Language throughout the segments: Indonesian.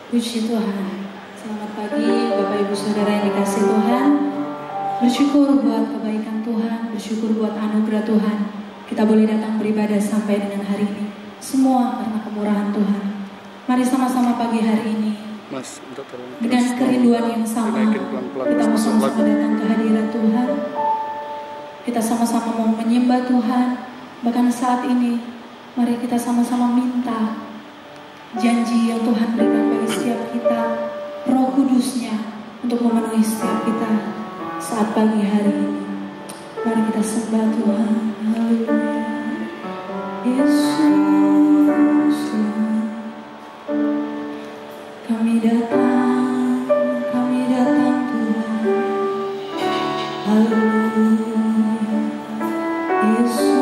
Puji Tuhan. Selamat pagi Bapak Ibu Saudara yang dikasihi Tuhan. Bersyukur buat kebaikan Tuhan, bersyukur buat anugerah Tuhan. Kita boleh datang beribadah sampai dengan hari ini. Semua karena kemurahan Tuhan. Mari sama-sama pagi hari ini, Mas, dengan kerinduan yang sama, kita mau sama-sama datang ke hadirat Tuhan. Kita sama-sama mau menyembah Tuhan. Bahkan saat ini, mari kita sama-sama minta janji yang Tuhan berikan bagi setiap kita, Roh Kudus-Nya untuk memenuhi setiap kita saat pagi hari ini. Mari kita sembah Tuhan. Haleluya. Yesus, kami datang Tuhan. Haleluya. Yesus.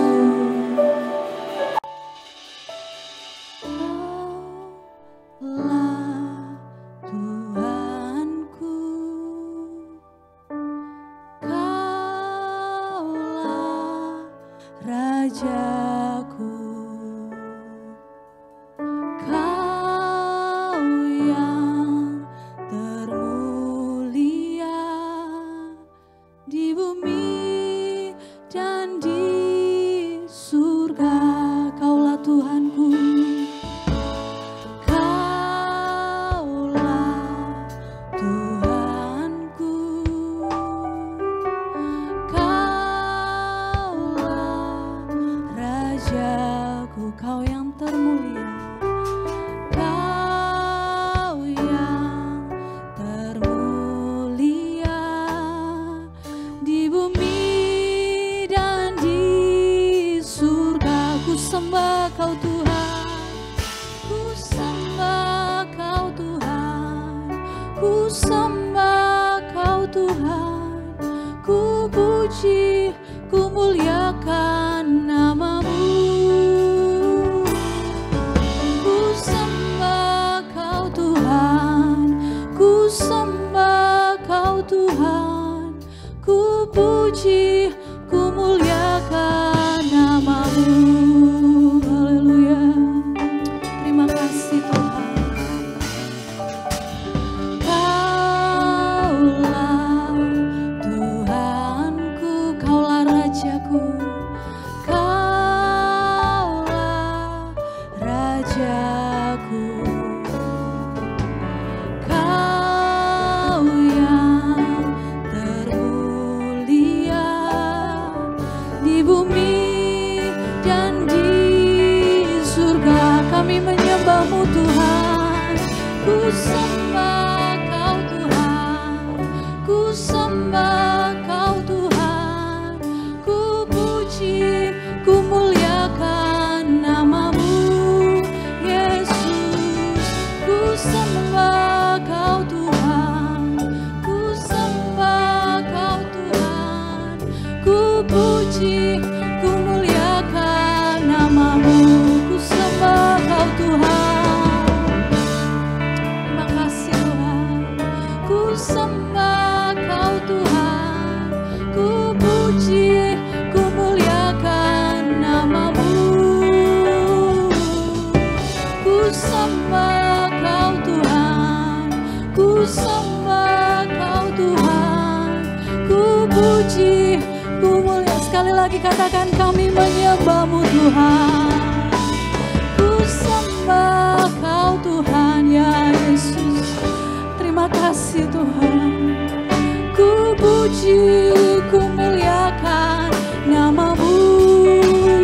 Katakan kami menyembah-Mu Tuhan. Ku sembah Kau Tuhan ya Yesus. Terima kasih Tuhan. Ku puji, ku muliakan nama-Mu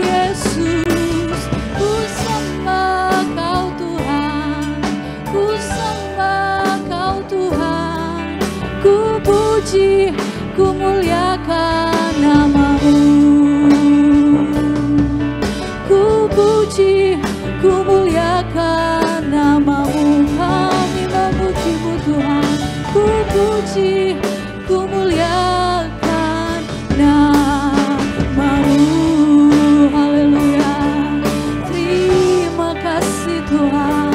Yesus. Ku sembah Kau Tuhan. Ku sembah Kau Tuhan. Ku puji, ku muliakan nama-Mu. Ku muliakan nama-Mu, kami memuji-Mu Tuhan. Ku puji, ku muliakan nama-Mu. Haleluya. Terima kasih Tuhan.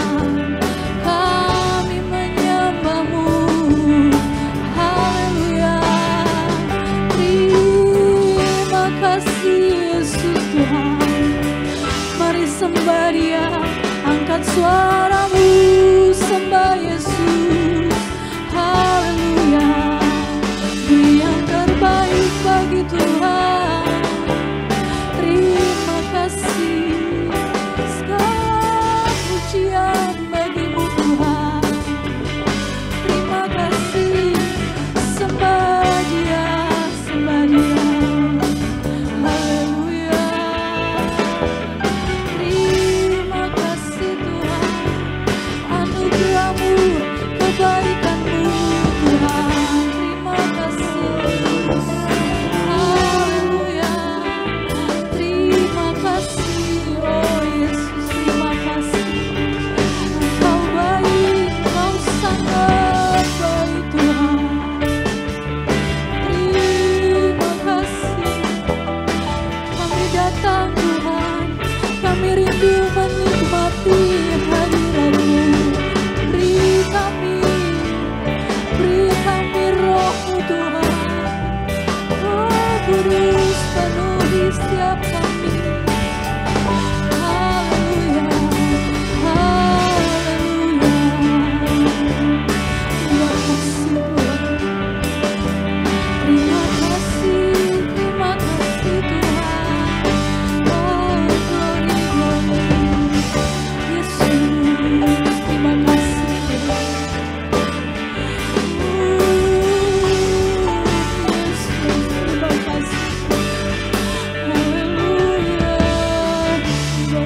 Kami menyembah-Mu. Haleluya. Terima kasih Yesus Tuhan. Mari sembah Dia, angkat suaramu, sembah Yesus.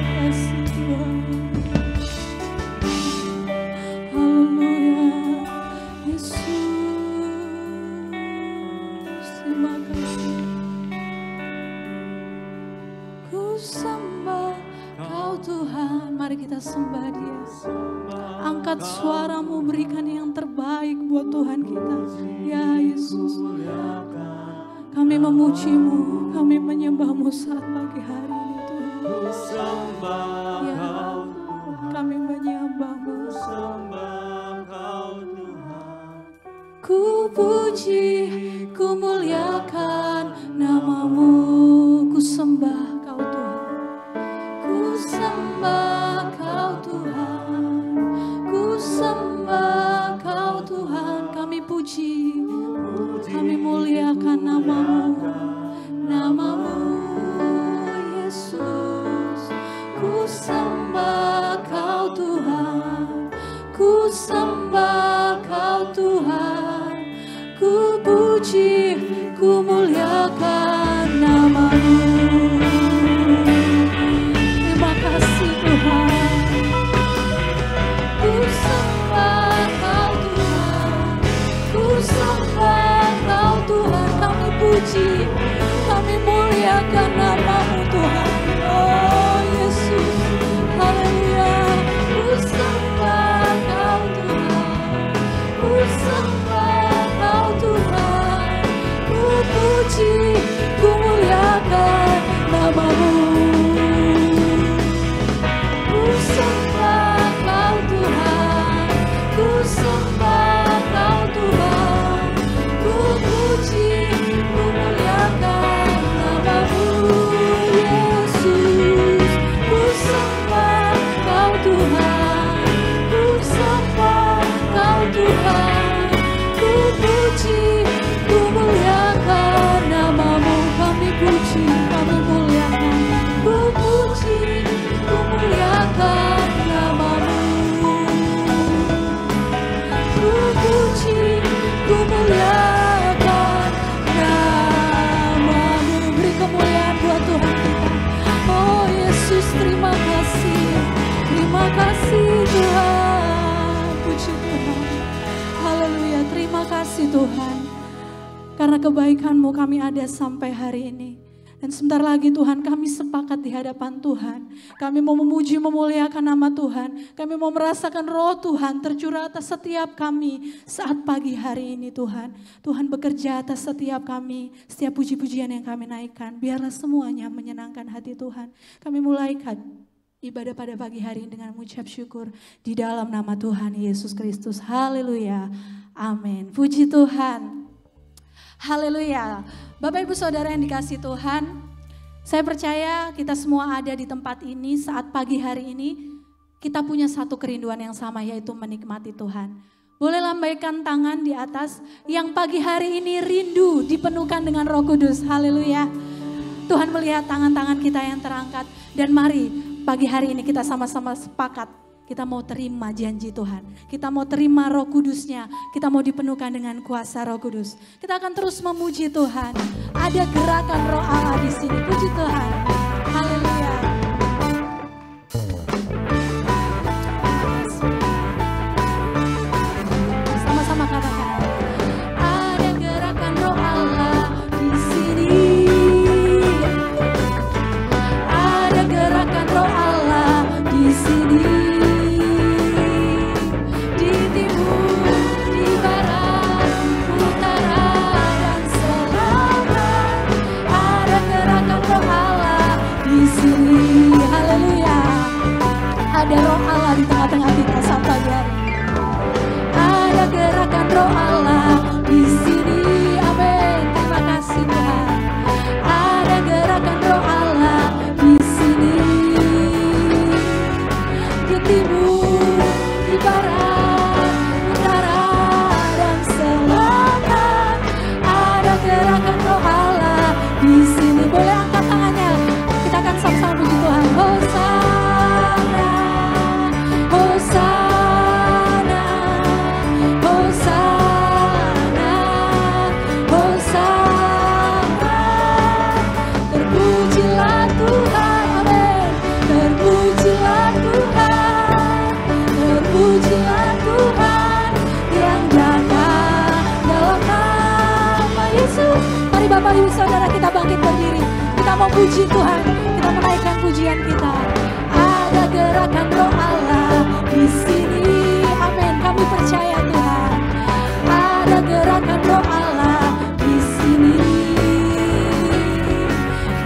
kasih Tuhan. Haleluya, Yesus, terima kasih. Ku sembah Kau Tuhan, mari kita sembah Dia. Angkat suaramu, berikan yang terbaik buat Tuhan kita. Ya Yesus, kami memuji-Mu, kami menyembah-Mu saat pagi hari ini Tuhan. Ya, kami menyembah-Mu. Ku puji, ku muliakan nama-Mu, ku sembah Kau Tuhan. Ku sembah Kau Tuhan, ku sembah Kau Tuhan. Kami puji, kami muliakan nama-Mu, nama-Mu Yesus. Ku sembah Kau Tuhan, ku sembah Kau Tuhan. Ku puji, ku muliakan nama-Mu. Terima kasih Tuhan. Ku sembah Kau Tuhan, ku sembah Kau Tuhan. Kami puji, kami muliakan nama-Mu Tuhan. Oh Yesus, haleluya. Ku sembah Kau Tuhan, ku sembah Kau Tuhan. Ku puji, ku muliakan nama-Mu. Ku sembah Kau Tuhan, ku sembah Kau Tuhan. Ku puji, ku muliakan nama-Mu Yesus. Ku sembah Kau Tuhan, ku sembah Kau Tuhan. Ku puji, ku muliakan nama-Mu. Kami puji, kami muliakan. Ku puji, ku muliakan nama-Mu. Ku puji, ku muliakan nama-Mu. Beri kemuliaan buat Tuhan kita. Oh Yesus, terima kasih. Terima kasih Tuhan. Puji Tuhan. Haleluya, terima kasih Tuhan. Karena kebaikan-Mu kami ada sampai hari ini. Dan sebentar lagi Tuhan, kami sepakat di hadapan Tuhan. Kami mau memuji, memuliakan nama Tuhan. Kami mau merasakan roh Tuhan tercurah atas setiap kami saat pagi hari ini Tuhan. Tuhan bekerja atas setiap kami, setiap puji-pujian yang kami naikkan. Biarlah semuanya menyenangkan hati Tuhan. Kami mulaikan ibadah pada pagi hari ini dengan mengucap syukur di dalam nama Tuhan Yesus Kristus. Haleluya. Amin. Puji Tuhan. Haleluya. Bapak Ibu Saudara yang dikasihi Tuhan, saya percaya kita semua ada di tempat ini saat pagi hari ini. Kita punya satu kerinduan yang sama, yaitu menikmati Tuhan. Boleh lambaikan tangan di atas yang pagi hari ini rindu dipenuhkan dengan Roh Kudus. Haleluya. Tuhan melihat tangan-tangan kita yang terangkat. Dan mari pagi hari ini kita sama-sama sepakat. Kita mau terima janji Tuhan. Kita mau terima Roh Kudus-Nya. Kita mau dipenuhkan dengan kuasa Roh Kudus. Kita akan terus memuji Tuhan. Ada gerakan Roh Allah di sini. Puji Tuhan. Haleluya. Sama-sama katakan. Ada gerakan Roh Allah di sini. Ada gerakan Roh Allah di sini. Ada Roh Allah di tengah-tengah kita saat pagi hari. Ada gerakan Roh Allah di sini. Amin. Terima kasih Tuhan. Ada gerakan Roh Allah di sini. Di timur, di barat, utara dan selatan. Ada gerakan Roh Allah di sini. Boleh angkat tangannya. Kita akan sama-sama puji Tuhan. Hosana. Hosana, Hosana. ibu saudara kita bangkit berdiri. Kita mau puji Tuhan, kita menaikkan pujian kita. Ada gerakan Roh Allah di sini. Amin. Kami percaya Tuhan. Ada gerakan Roh Allah di sini.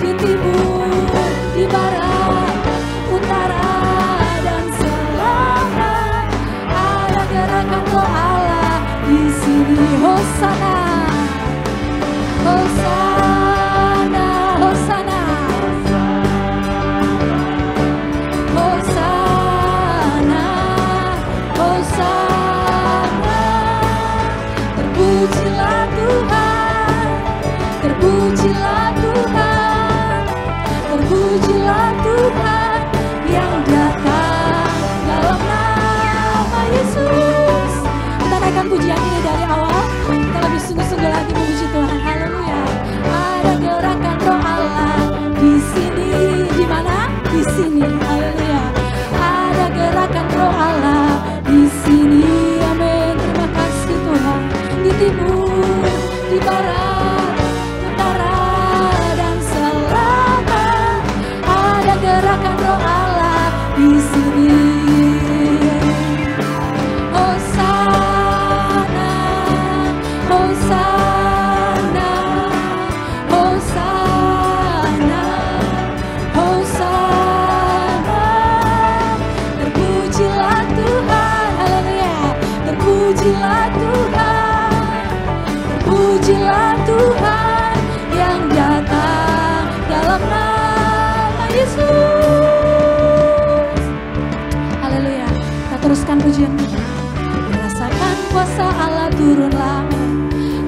Di timur, di barat, utara dan selatan. Ada gerakan Roh Allah di sini. Hosana, Hosana, Hosana, Hosana, Hosana. Terpujilah Tuhan, terpujilah Tuhan, terpujilah Tuhan yang datang dalam nama Yesus. Kita naikkan pujian ini dari awal. Kita lebih sungguh-sungguh lagi memuji Tuhan. Haleluya. Ada gerakan Roh Allah di sini. Di mana? Di sini. Haleluya. Ada gerakan Roh Allah di sini. Amin. Terima kasih Tuhan. Di timur, di barat, utara dan selatan. Ada gerakan Roh Allah di sini. Hosana, Hosana, Hosana, Hosana. Terpujilah Tuhan, haleluya. Terpujilah Tuhan, terpujilah Tuhan yang datang dalam nama Yesus. Haleluya. Kita teruskan pujian kita. Rasakan kuasa Allah turunlah,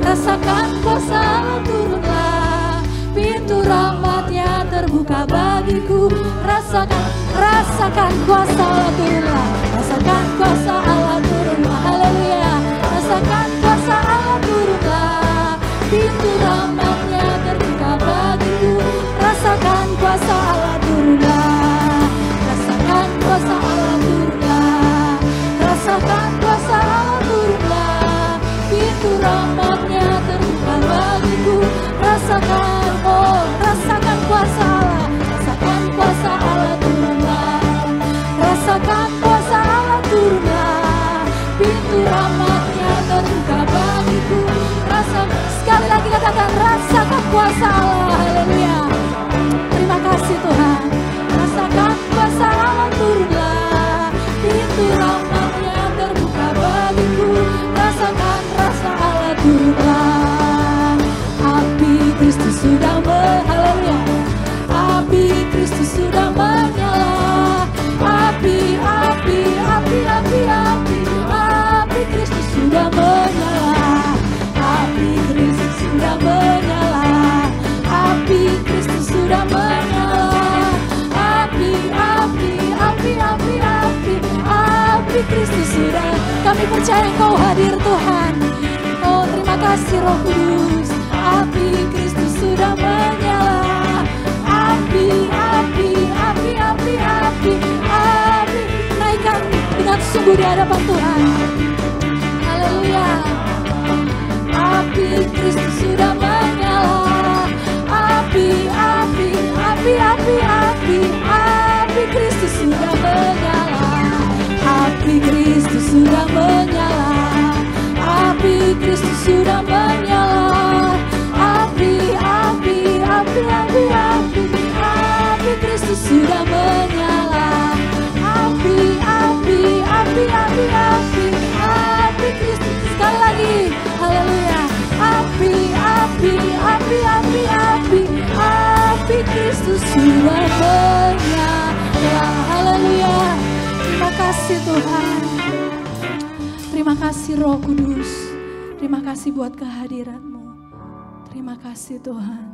rasakan kuasa Allah turunlah, pintu rahmatnya terbuka bagiku. Rasakan kuasa Allah turunlah, rasakan kuasa Allah turunlah. Haleluya. Rasakan kuasa Allah turunlah, pintu rahmatnya terbuka bagiku. Rasakan kuasa Allah turunlah, rasakan kuasa Allah turunlah, rasakan kuasa Allah turunlah, pintu rahmatnya terbuka bagiku. Rasakan, oh rasakan kuasa Allah, rasakan kuasa Allah turunlah, rasakan kuasa Allah turunlah, pintu rahmatnya terbuka bagiku. Rasakan, sekali lagi katakan rasakan kuasa Allah. Haleluya. Terima kasih Tuhan. Rasakan kuasa Allah turunlah, pintu rahmatnya terbuka bagiku. Rasakan rasa Allah turunlah. Api Kristus sudah haleluya. Api Kristus sudah menyala. Api, api, api, api, api, api Kristus sudah menyala. Api Kristus sudah menyala. Api Kristus sudah menyala. Api, api, api, api, api, api Kristus sudah. Kami percaya Engkau hadir Tuhan. Oh terima kasih Roh Kudus. Api Kristus sudah menyala. Api, api, api, api, api, api. Naikkan dengan sungguh di hadapan Tuhan. Haleluya. Api Kristus sudah menyala. Api, api, api, api, api, api Kristus sudah menyala. Api Kristus sudah menyala. Api Kristus sudah menyala. Api, api, api, api, api, api Kristus sudah menyala. Api, api, api, api, api, api Kristus. Sekali lagi, haleluya. Api, api, api, api, api, api Kristus sudah menyala. Haleluya. Terima kasih Tuhan. Terima kasih Roh Kudus. Terima kasih buat kehadiran-Mu. Terima kasih Tuhan.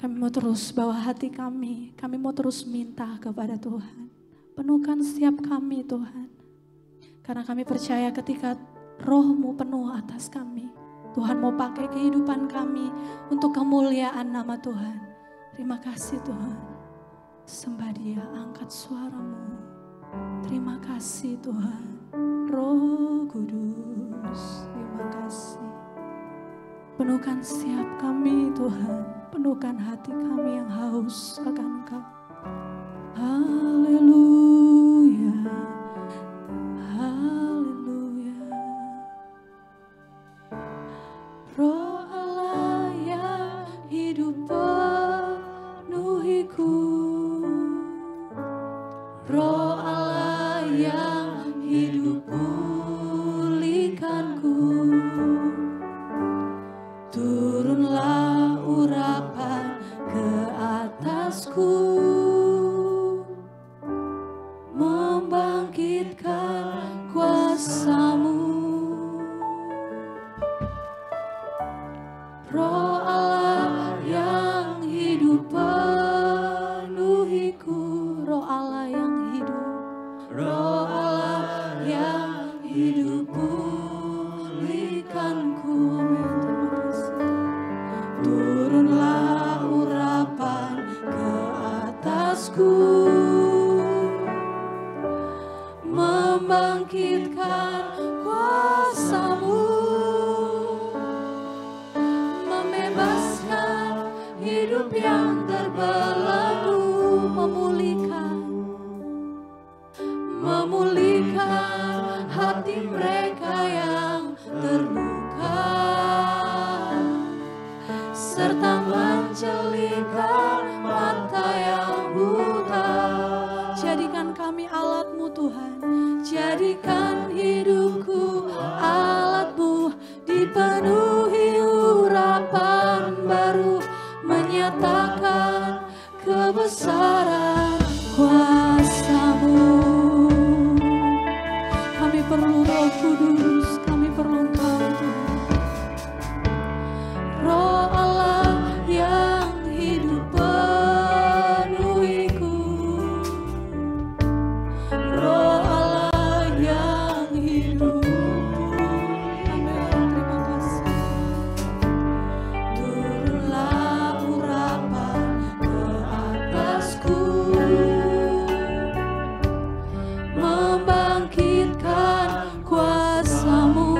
Kami mau terus bawa hati kami. Kami mau terus minta kepada Tuhan. Penuhkan setiap kami Tuhan. Karena kami percaya ketika Roh-Mu penuh atas kami, Tuhan mau pakai kehidupan kami untuk kemuliaan nama Tuhan. Terima kasih Tuhan. Sembah Dia, angkat suaramu. Terima kasih Tuhan. Roh Kudus, terima kasih. Penuhkan setiap kami Tuhan, penuhkan hati kami yang haus akan Engkau. Haleluya, haleluya. Roh Allah yang hidup penuhiku, Roh Allah yang hidup pulihkanku. Turunlah urapan ke atasku, membangkitkan kuasa-Mu. Roh Allah yang hidup penuhiku, Roh Allah yang hidup, Roh Allah yang hidup pulihkanku. Turunlah urapan ke atasku, membangkitkan kuasa-Mu, membebaskan hidup yang terbelenggu, memulihkan hati mereka yang terluka, serta menjelikan mata yang buta. Jadikan kami alat-Mu Tuhan, jadikan hidupku alat-Mu, dipenuhi urapan baru, menyatakan kebesaran kuasa-Mu. Kami perlu Roh Kudus, kami perlu Engkau Tuhan. Roh Allah yang hidup penuhiku, Roh Allah yang hidup. Amin, terima kasih. Turunlah urapan ke atasku, membangkitkan kuasa-Mu.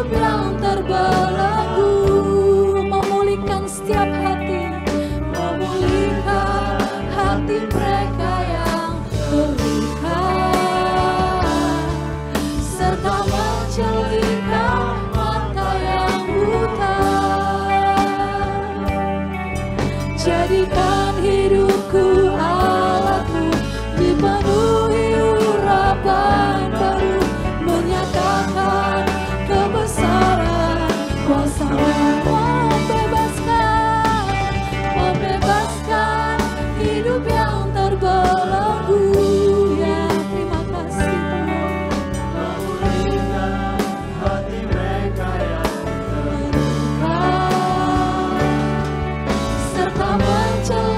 Yang terbelenggu, memulihkan setiap hati, memulihkan hati mereka yang terluka, serta menjelikan mata yang buta. Jadikan hidupku alat-Mu, dipenuhi urapan baru, menyatakan kebesaran kuasa-Mu, membebaskan hidup yang terbelenggu. Ya, terima kasih Tuhan. Memulihkan hati mereka yang terluka, serta menjelikan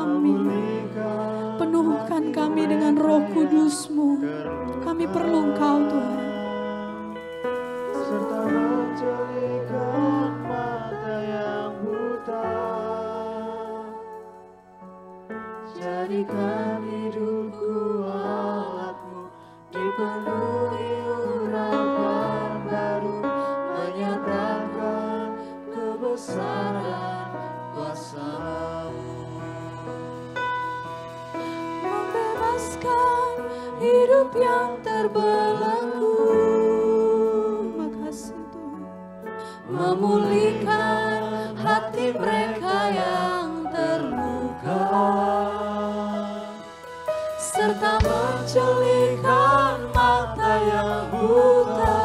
kami. Penuhkan kami dengan Roh Kudus-Mu. Kami perlu Engkau Tuhan. Serta menjelikan mata yang buta. Jadikan hidupku alat-Mu, dipenuhi urapan baru, menyatakan kebesaran kuasa-Mu. Membebaskan hidup yang terbelenggu. Makasih Tuhan. Memulihkan hati mereka yang terluka, serta menjelikan mata yang buta.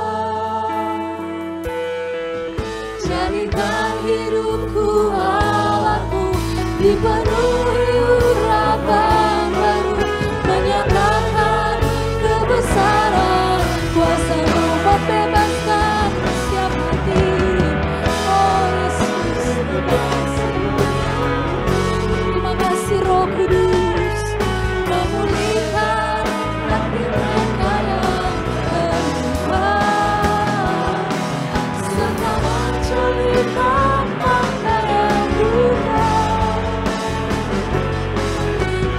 Jadikan hidupku alat-Mu, dipenuhi urapan baru, menyatakan kebesaran kuasa-Mu. Membebaskan setiap hati. Oh Yesus, terima kasih Roh Kudus. Memulihkan hati mereka yang terluka, serta menjelikan mata yang buta.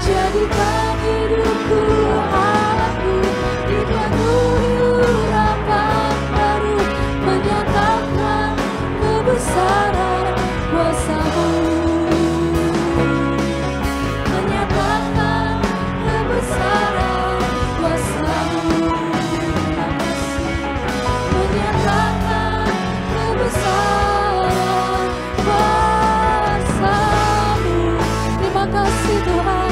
Jadikan hidupku alat-Mu, dipenuhi urapan baru, menyatakan kebesaran kuasa-Mu. Menyatakan kebesaran kuasa-Mu. Menyatakan kebesaran kuasa-Mu. Terima kasih Tuhan.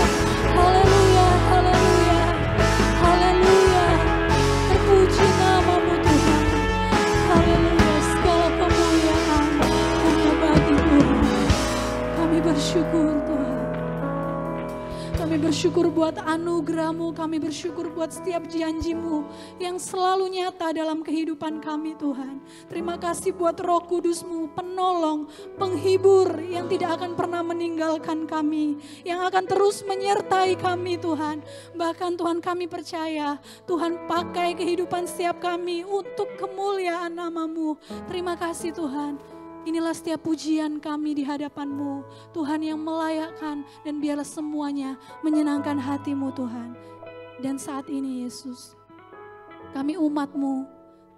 Haleluya, haleluya, haleluya. Terpuji nama-Mu Tuhan. Haleluya, segala kemuliaan hanya bagi-Mu. Kami bersyukur Tuhan. Kami bersyukur buat anugerah-Mu, kami bersyukur buat setiap janji-Mu yang selalu nyata dalam kehidupan kami Tuhan. Terima kasih buat Roh Kudus-Mu, penolong, penghibur yang tidak akan pernah meninggalkan kami, yang akan terus menyertai kami Tuhan. Bahkan Tuhan kami percaya, Tuhan pakai kehidupan setiap kami untuk kemuliaan nama-Mu. Terima kasih Tuhan. Inilah setiap pujian kami di hadapan-Mu, Tuhan yang melayakkan, dan biarlah semuanya menyenangkan hati-Mu Tuhan. Dan saat ini Yesus, kami umat-Mu,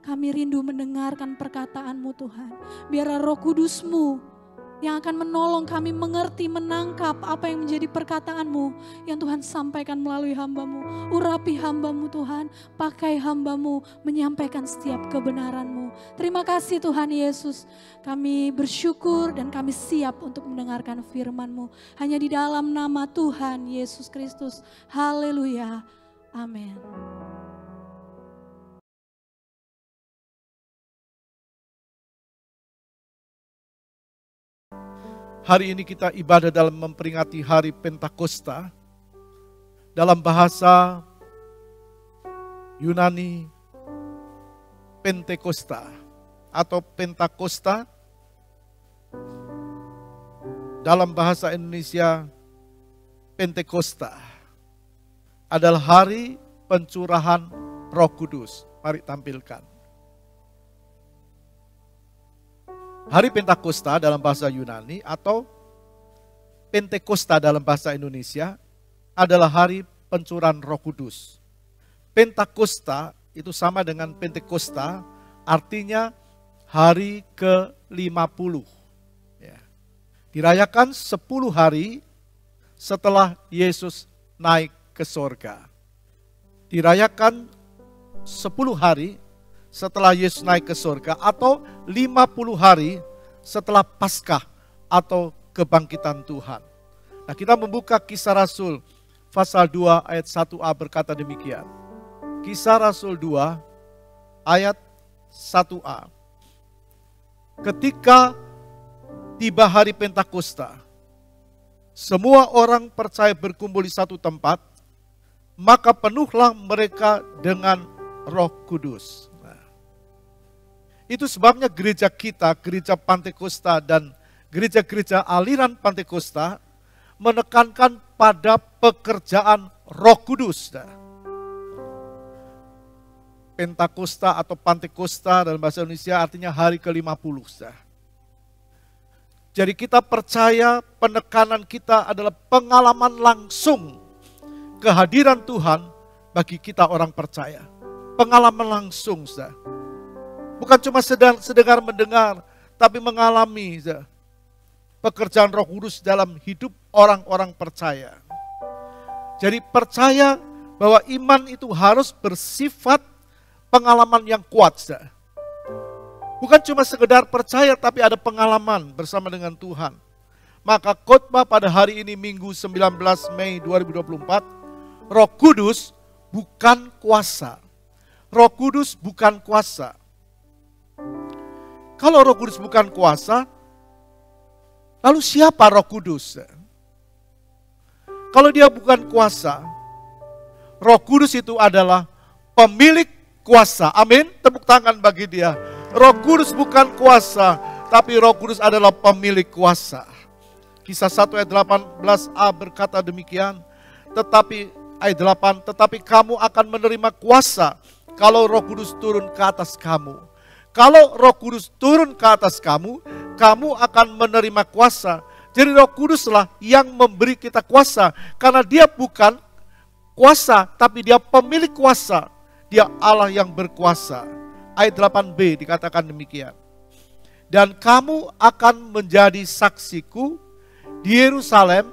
kami rindu mendengarkan perkataan-Mu Tuhan. Biarlah Roh Kudus-Mu yang akan menolong kami mengerti, menangkap apa yang menjadi perkataan-Mu yang Tuhan sampaikan melalui hamba-Mu. Urapi hamba-Mu Tuhan, pakai hamba-Mu menyampaikan setiap kebenaran-Mu. Terima kasih Tuhan Yesus, kami bersyukur dan kami siap untuk mendengarkan firman-Mu. Hanya di dalam nama Tuhan Yesus Kristus. Haleluya. Amin. Hari ini kita ibadah dalam memperingati hari Pentakosta. Dalam bahasa Yunani, Pentekosta atau Pentakosta. Dalam bahasa Indonesia, Pentekosta adalah hari pencurahan Roh Kudus. Mari tampilkan. Hari Pentakosta dalam bahasa Yunani atau Pentekosta dalam bahasa Indonesia adalah hari pencurahan Roh Kudus. Pentakosta itu sama dengan Pentekosta, artinya hari ke-50. Ya. Dirayakan 10 hari setelah Yesus naik ke sorga. Dirayakan 10 hari setelah Yesus naik ke surga, atau 50 hari setelah Paskah atau kebangkitan Tuhan. Nah, kita membuka Kisah Rasul pasal 2 ayat 1a berkata demikian. Kisah Rasul 2 ayat 1a. Ketika tiba hari Pentakosta, semua orang percaya berkumpul di satu tempat, maka penuhlah mereka dengan Roh Kudus. Itu sebabnya gereja kita, gereja Pantekosta dan gereja-gereja aliran Pantekosta menekankan pada pekerjaan Roh Kudus. Pentakosta atau Pantekosta dalam bahasa Indonesia artinya hari ke-50. Jadi kita percaya penekanan kita adalah pengalaman langsung kehadiran Tuhan bagi kita orang percaya. Pengalaman langsung. Bukan cuma sedengar mendengar, tapi mengalami pekerjaan Roh Kudus dalam hidup orang-orang percaya. Jadi percaya bahwa iman itu harus bersifat pengalaman yang kuat. Bukan cuma sekedar percaya tapi ada pengalaman bersama dengan Tuhan. Maka khotbah pada hari ini Minggu 19 Mei 2024, Roh Kudus bukan kuasa. Roh Kudus bukan kuasa. Kalau Roh Kudus bukan kuasa, lalu siapa Roh Kudus? Kalau dia bukan kuasa, Roh Kudus itu adalah pemilik kuasa. Amin. Tepuk tangan bagi dia. Roh Kudus bukan kuasa, tapi Roh Kudus adalah pemilik kuasa. Kisah 1 ayat 18a berkata demikian. Tetapi ayat 8, tetapi kamu akan menerima kuasa kalau Roh Kudus turun ke atas kamu. Kalau Roh Kudus turun ke atas kamu, kamu akan menerima kuasa. Jadi Roh Kuduslah yang memberi kita kuasa. Karena dia bukan kuasa, tapi dia pemilik kuasa. Dia Allah yang berkuasa. Ayat 8b dikatakan demikian. Dan kamu akan menjadi saksiku di Yerusalem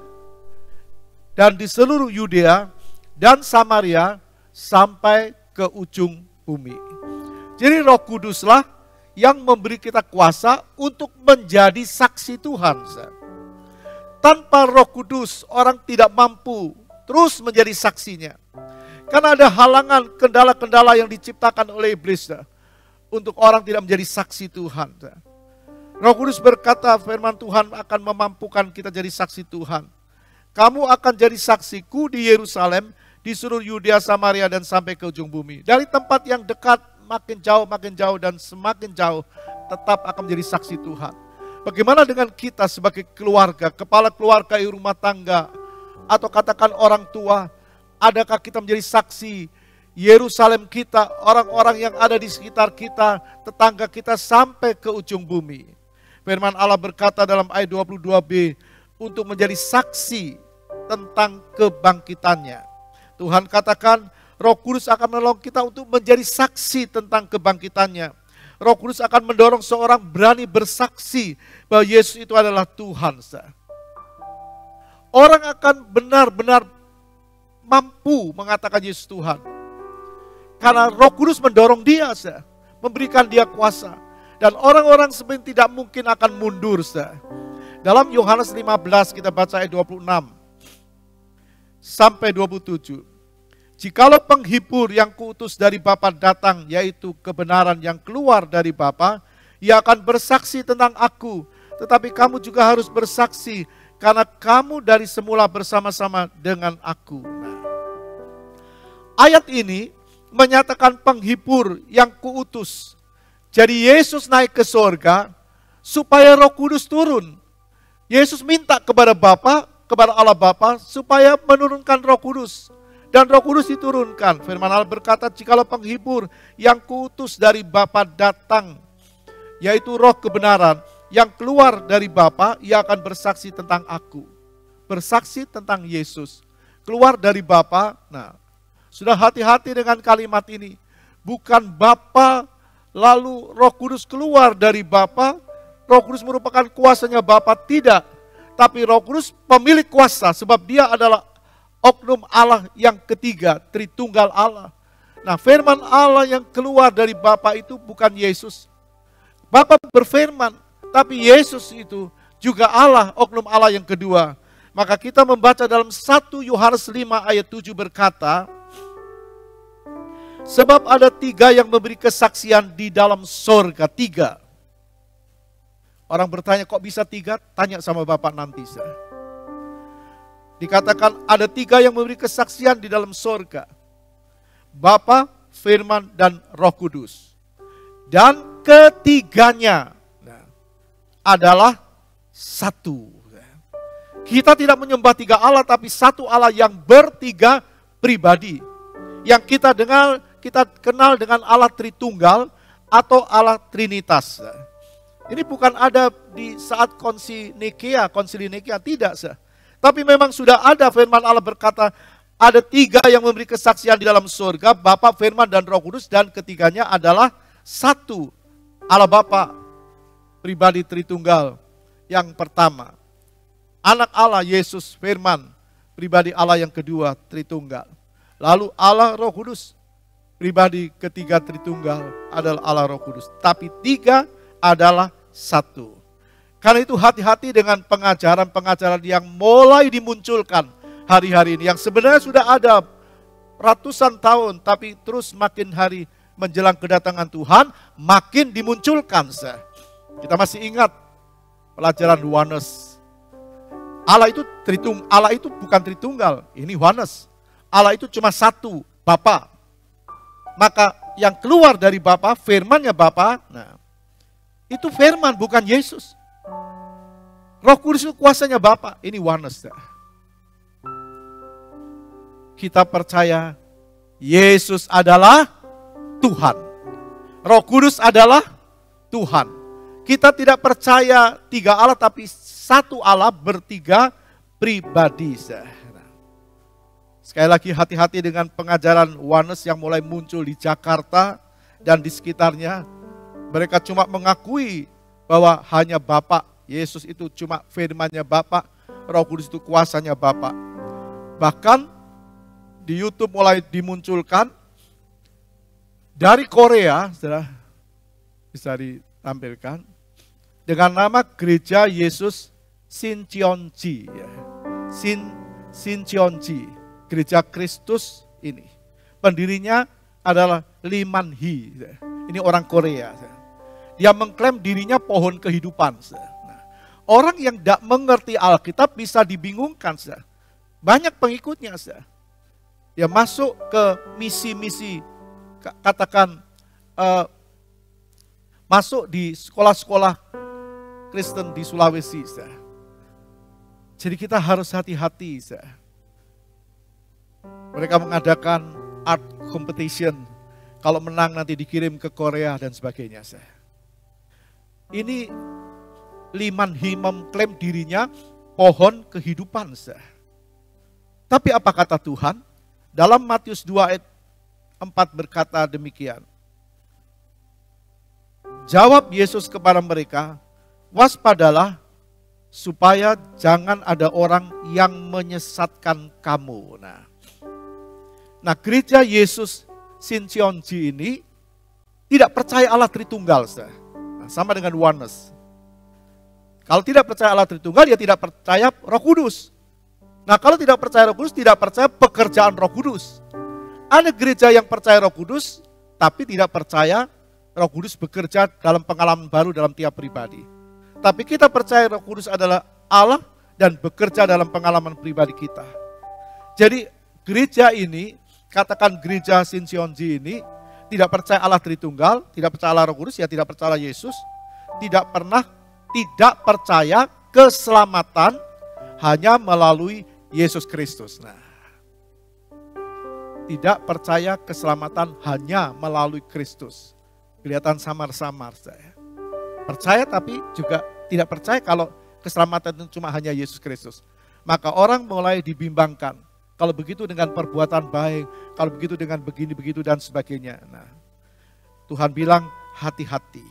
dan di seluruh Yudea dan Samaria sampai ke ujung bumi. Jadi Roh Kuduslah yang memberi kita kuasa untuk menjadi saksi Tuhan. Tanpa Roh Kudus orang tidak mampu terus menjadi saksinya. Karena ada halangan, kendala-kendala yang diciptakan oleh iblis untuk orang tidak menjadi saksi Tuhan. Roh Kudus berkata, firman Tuhan akan memampukan kita jadi saksi Tuhan. Kamu akan jadi saksiku di Yerusalem, di seluruh Yudea, Samaria, dan sampai ke ujung bumi. Dari tempat yang dekat, makin jauh, dan semakin jauh, tetap akan menjadi saksi Tuhan. Bagaimana dengan kita sebagai keluarga, kepala keluarga rumah tangga, atau katakan orang tua, adakah kita menjadi saksi Yerusalem kita, orang-orang yang ada di sekitar kita, tetangga kita sampai ke ujung bumi. Firman Allah berkata dalam ayat 22b, untuk menjadi saksi tentang kebangkitannya. Tuhan katakan, Roh Kudus akan menolong kita untuk menjadi saksi tentang kebangkitannya. Roh Kudus akan mendorong seorang berani bersaksi bahwa Yesus itu adalah Tuhan. Orang akan benar-benar mampu mengatakan Yesus Tuhan. Karena Roh Kudus mendorong dia, memberikan dia kuasa. Dan orang-orang sebenarnya tidak mungkin akan mundur. Dalam Yohanes 15 kita baca ayat 26 sampai 27. Jikalau penghibur yang kuutus dari Bapa datang, yaitu kebenaran yang keluar dari Bapa, ia akan bersaksi tentang aku. Tetapi kamu juga harus bersaksi, karena kamu dari semula bersama-sama dengan aku. Ayat ini menyatakan penghibur yang kuutus. Jadi Yesus naik ke sorga supaya Roh Kudus turun. Yesus minta kepada Bapa, kepada Allah Bapa, supaya menurunkan Roh Kudus. Dan Roh Kudus diturunkan. Firman Allah berkata, jikalau penghibur yang kuutus dari Bapa datang, yaitu Roh kebenaran yang keluar dari Bapa, ia akan bersaksi tentang aku. Bersaksi tentang Yesus. Keluar dari Bapa. Nah, sudah hati-hati dengan kalimat ini. Bukan Bapa lalu Roh Kudus keluar dari Bapa. Roh Kudus merupakan kuasanya Bapa, tidak. Tapi Roh Kudus pemilik kuasa, sebab dia adalah oknum Allah yang ketiga, Tritunggal Allah. Nah, firman Allah yang keluar dari Bapa itu bukan Yesus. Bapa berfirman, tapi Yesus itu juga Allah, oknum Allah yang kedua. Maka kita membaca dalam 1 Yohanes 5 ayat 7 berkata, sebab ada 3 yang memberi kesaksian di dalam sorga, 3. Orang bertanya, kok bisa 3? Tanya sama Bapak nanti. Dikatakan ada 3 yang memberi kesaksian di dalam sorga. Bapa, Firman, dan Roh Kudus. Dan ketiganya adalah satu. Kita tidak menyembah tiga Allah, tapi satu Allah yang bertiga pribadi. Yang kita kenal dengan Allah Tritunggal atau Allah Trinitas. Ini bukan ada di saat konsili Nikea, tidak. Tapi memang sudah ada firman Allah berkata, ada tiga yang memberi kesaksian di dalam surga, Bapa, Firman, dan Roh Kudus, dan ketiganya adalah satu, Allah Bapa, pribadi Tritunggal. Yang pertama, Anak Allah Yesus Firman, pribadi Allah yang kedua Tritunggal. Lalu Allah Roh Kudus, pribadi ketiga Tritunggal adalah Allah Roh Kudus. Tapi tiga adalah satu. Karena itu hati-hati dengan pengajaran-pengajaran yang mulai dimunculkan hari-hari ini. Yang sebenarnya sudah ada ratusan tahun, tapi terus makin hari menjelang kedatangan Tuhan, makin dimunculkan. Kita masih ingat pelajaran oneness. Allah itu bukan Tritunggal, ini oneness. Allah itu cuma satu, Bapa. Maka yang keluar dari Bapa, firman-Nya Bapa, nah, itu firman bukan Yesus. Roh Kudus itu kuasanya Bapa, ini oneness. Kita percaya Yesus adalah Tuhan. Roh Kudus adalah Tuhan. Kita tidak percaya tiga Allah, tapi satu Allah bertiga pribadi. Sekali lagi hati-hati dengan pengajaran oneness yang mulai muncul di Jakarta dan di sekitarnya. Mereka cuma mengakui bahwa hanya Bapa, Yesus itu cuma firman-Nya Bapa, Roh Kudus itu kuasanya Bapa. Bahkan di YouTube mulai dimunculkan dari Korea, sudah bisa ditampilkan, dengan nama Gereja Yesus Sincheonji. Sincheonji, Gereja Kristus ini. Pendirinya adalah Lee Man-hee. Ini orang Korea. Dia mengklaim dirinya pohon kehidupan. Nah, orang yang tidak mengerti Alkitab bisa dibingungkan. Banyak pengikutnya. Dia masuk ke misi-misi, katakan masuk di sekolah-sekolah Kristen di Sulawesi. Jadi kita harus hati-hati. Mereka mengadakan art competition. Kalau menang nanti dikirim ke Korea dan sebagainya. Ini Lee Man-hee mengklaim dirinya pohon kehidupan. Tapi apa kata Tuhan? Dalam Matius 2 ayat 4 berkata demikian. Jawab Yesus kepada mereka, waspadalah supaya jangan ada orang yang menyesatkan kamu. Nah, Gereja Yesus Sincheonji ini tidak percaya Allah Tritunggal. Nah, sama dengan oneness. Kalau tidak percaya Allah Tritunggal, dia tidak percaya Roh Kudus. Nah, kalau tidak percaya Roh Kudus, tidak percaya pekerjaan Roh Kudus. Ada gereja yang percaya Roh Kudus, tapi tidak percaya Roh Kudus bekerja dalam pengalaman baru dalam tiap pribadi. Tapi kita percaya Roh Kudus adalah Allah dan bekerja dalam pengalaman pribadi kita. Jadi gereja ini, katakan Gereja Sincheonji ini, tidak percaya Allah Tritunggal, tidak percaya Allah Roh Kudus, ya tidak percaya Yesus, tidak percaya keselamatan hanya melalui Yesus Kristus. Nah, tidak percaya keselamatan hanya melalui Kristus. Kelihatan samar-samar saya. Percaya tapi juga tidak percaya kalau keselamatan itu cuma hanya Yesus Kristus. Maka orang mulai dibimbangkan. Kalau begitu dengan perbuatan baik, kalau begitu dengan begini, begitu dan sebagainya. Nah, Tuhan bilang hati-hati.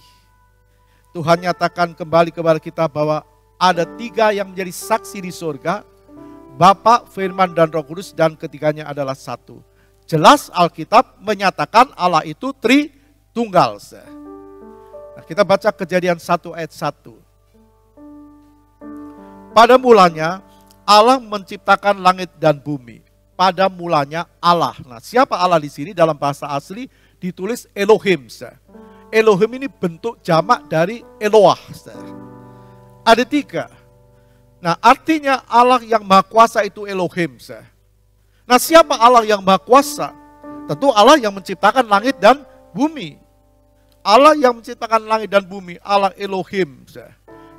Tuhan nyatakan kembali kepada kita bahwa ada tiga yang menjadi saksi di surga. Bapa, Firman, dan Roh Kudus, dan ketiganya adalah satu. Jelas Alkitab menyatakan Allah itu Tritunggal. Nah, kita baca Kejadian 1 ayat 1. Pada mulanya Allah menciptakan langit dan bumi. Pada mulanya Allah. Nah, siapa Allah di sini? Dalam bahasa asli ditulis Elohim. Elohim ini bentuk jamak dari Eloah. Ada tiga. Nah, artinya Allah yang Maha Kuasa itu Elohim. Nah, siapa Allah yang Maha Kuasa? Tentu Allah yang menciptakan langit dan bumi. Allah yang menciptakan langit dan bumi, Allah Elohim.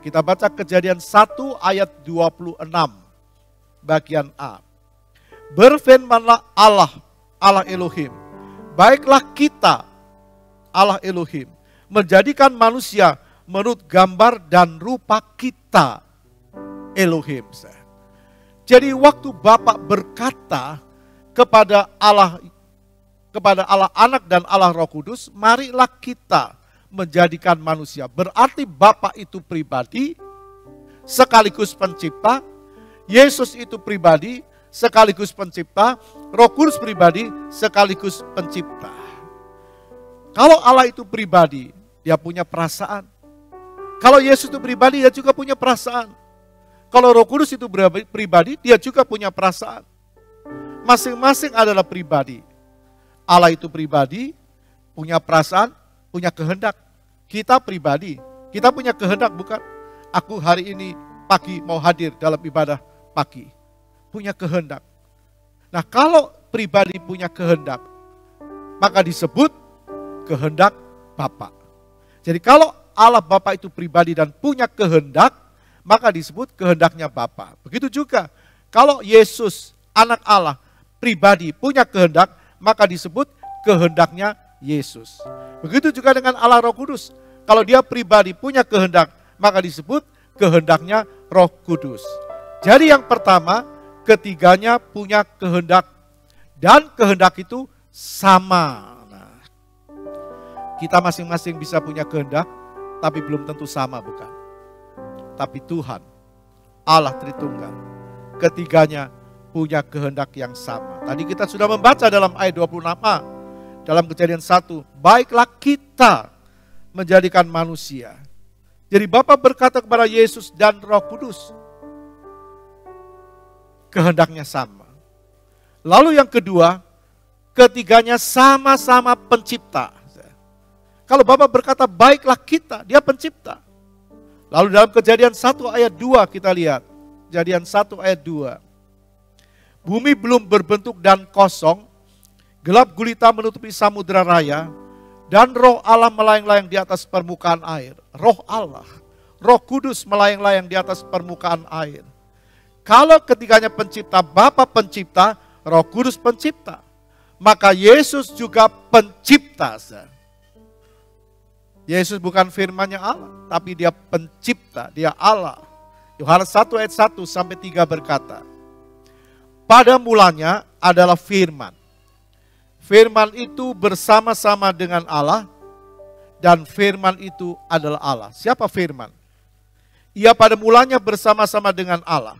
Kita baca Kejadian 1 ayat 26. bagian A. Berfirmanlah Allah, Allah Elohim. Baiklah kita, Allah Elohim, menjadikan manusia menurut gambar dan rupa kita, Elohim. Jadi waktu Bapa berkata kepada Allah Anak dan Allah Roh Kudus, marilah kita menjadikan manusia. Berarti Bapa itu pribadi sekaligus pencipta, Yesus itu pribadi sekaligus pencipta, Roh Kudus pribadi sekaligus pencipta. Kalau Allah itu pribadi, dia punya perasaan. Kalau Yesus itu pribadi, dia juga punya perasaan. Kalau Roh Kudus itu pribadi, dia juga punya perasaan. Masing-masing adalah pribadi. Allah itu pribadi, punya perasaan, punya kehendak. Kita pribadi, kita punya kehendak bukan? Aku hari ini pagi mau hadir dalam ibadah pagi. Punya kehendak. Nah, kalau pribadi punya kehendak, maka disebut kehendak Bapa. Jadi kalau Allah Bapa itu pribadi dan punya kehendak, maka disebut kehendaknya Bapa. Begitu juga kalau Yesus, anak Allah, pribadi punya kehendak, maka disebut kehendaknya Yesus. Begitu juga dengan Allah Roh Kudus. Kalau dia pribadi punya kehendak, maka disebut kehendaknya Roh Kudus. Jadi yang pertama, ketiganya punya kehendak. Dan kehendak itu sama. Nah, kita masing-masing bisa punya kehendak, tapi belum tentu sama, bukan? Tapi Tuhan, Allah Tritunggal, ketiganya punya kehendak yang sama. Tadi kita sudah membaca dalam ayat 26a, dalam Kejadian 1, baiklah kita menjadikan manusia. Jadi Bapa berkata kepada Yesus dan Roh Kudus, kehendaknya sama. Lalu yang kedua, ketiganya sama-sama pencipta. Kalau Bapa berkata baiklah kita, dia pencipta. Lalu dalam Kejadian 1 ayat 2 kita lihat. Kejadian 1 ayat 2. Bumi belum berbentuk dan kosong, gelap gulita menutupi samudera raya, dan roh Allah melayang-layang di atas permukaan air. Roh Allah, Roh Kudus melayang-layang di atas permukaan air. Kalau ketiganya pencipta, Bapa pencipta, Roh Kudus pencipta, maka Yesus juga pencipta. Yesus bukan firman-Nya Allah, tapi dia pencipta, dia Allah. Yohanes 1 ayat 1 sampai 3 berkata, pada mulanya adalah firman. Firman itu bersama-sama dengan Allah, dan firman itu adalah Allah. Siapa firman? Ia pada mulanya bersama-sama dengan Allah.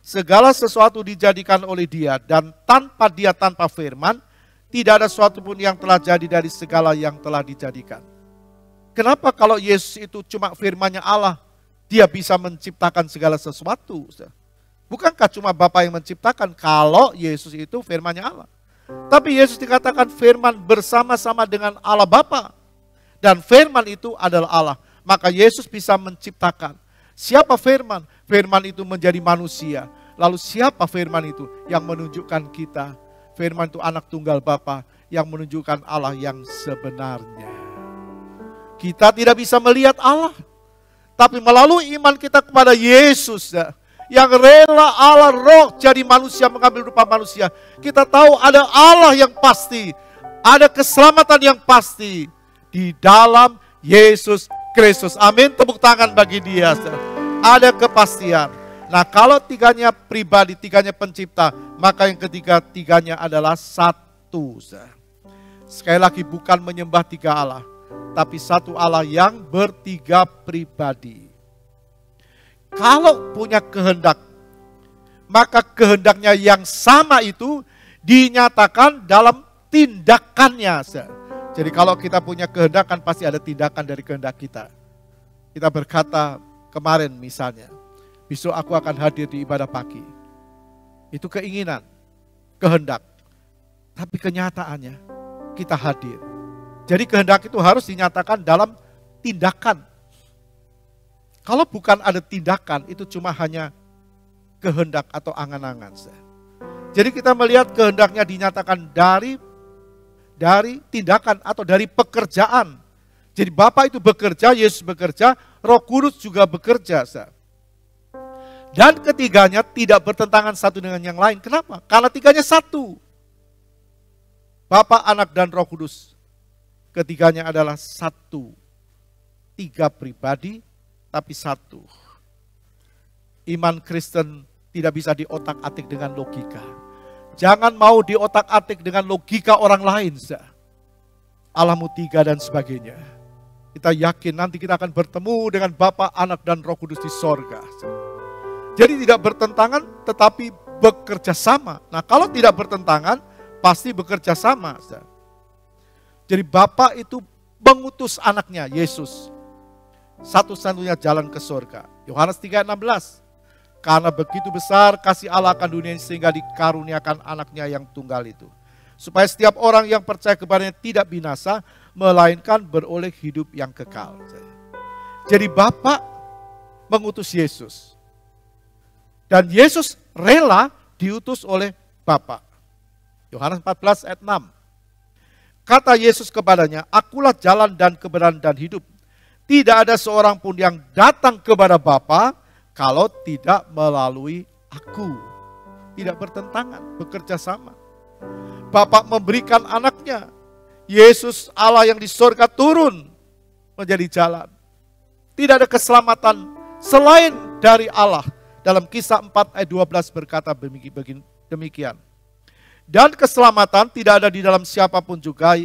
Segala sesuatu dijadikan oleh dia, dan tanpa dia, tanpa firman, tidak ada sesuatu pun yang telah jadi dari segala yang telah dijadikan. Kenapa kalau Yesus itu cuma firman-Nya Allah, dia bisa menciptakan segala sesuatu? Bukankah cuma Bapa yang menciptakan kalau Yesus itu firman-Nya Allah? Tapi Yesus dikatakan firman bersama-sama dengan Allah Bapa. Dan firman itu adalah Allah. Maka Yesus bisa menciptakan. Siapa firman? Firman itu menjadi manusia. Lalu siapa firman itu? Yang menunjukkan kita. Firman itu anak tunggal Bapa yang menunjukkan Allah yang sebenarnya. Kita tidak bisa melihat Allah. Tapi melalui iman kita kepada Yesus, yang rela Allah Roh jadi manusia, mengambil rupa manusia, kita tahu ada Allah yang pasti, ada keselamatan yang pasti di dalam Yesus Kristus. Amin, tepuk tangan bagi dia. Ada kepastian. Nah, kalau tiganya pribadi, tiganya pencipta, maka yang ketiga, tiganya adalah satu. Sekali lagi, bukan menyembah tiga Allah, tapi satu Allah yang bertiga pribadi. Kalau punya kehendak, maka kehendaknya yang sama itu dinyatakan dalam tindakannya. Jadi kalau kita punya kehendak, kan pasti ada tindakan dari kehendak kita. Kita berkata kemarin misalnya, besok aku akan hadir di ibadah pagi. Itu keinginan, kehendak. Tapi kenyataannya kita hadir. Jadi kehendak itu harus dinyatakan dalam tindakan. Kalau bukan ada tindakan, itu cuma hanya kehendak atau angan-angan. Jadi kita melihat kehendaknya dinyatakan dari tindakan atau dari pekerjaan. Jadi Bapa itu bekerja, Yesus bekerja, Roh Kudus juga bekerja. Dan ketiganya tidak bertentangan satu dengan yang lain. Kenapa? Karena tiganya satu. Bapa, Anak, dan Roh Kudus. Ketiganya adalah satu. Tiga pribadi, tapi satu. Iman Kristen tidak bisa diotak-atik dengan logika. Jangan mau diotak-atik dengan logika orang lain. Allahmu tiga dan sebagainya. Kita yakin nanti kita akan bertemu dengan Bapa, Anak, dan Roh Kudus di sorga. Jadi tidak bertentangan tetapi bekerja sama. Nah kalau tidak bertentangan pasti bekerja sama. Jadi Bapa itu mengutus anaknya Yesus. Satu-satunya jalan ke sorga. Yohanes 3:16. Karena begitu besar kasih Allah akan dunia ini sehingga dikaruniakan anaknya yang tunggal itu. Supaya setiap orang yang percaya kepadanya tidak binasa, melainkan beroleh hidup yang kekal. Jadi Bapa mengutus Yesus. Dan Yesus rela diutus oleh Bapa. Yohanes 14 ayat 6. Kata Yesus kepadanya, akulah jalan dan kebenaran dan hidup. Tidak ada seorang pun yang datang kepada Bapa kalau tidak melalui aku. Tidak bertentangan, bekerja sama. Bapa memberikan anaknya. Yesus Allah yang di surga turun menjadi jalan. Tidak ada keselamatan selain dari Allah. Dalam Kisah 4 ayat 12 berkata demikian. Dan keselamatan tidak ada di dalam siapapun juga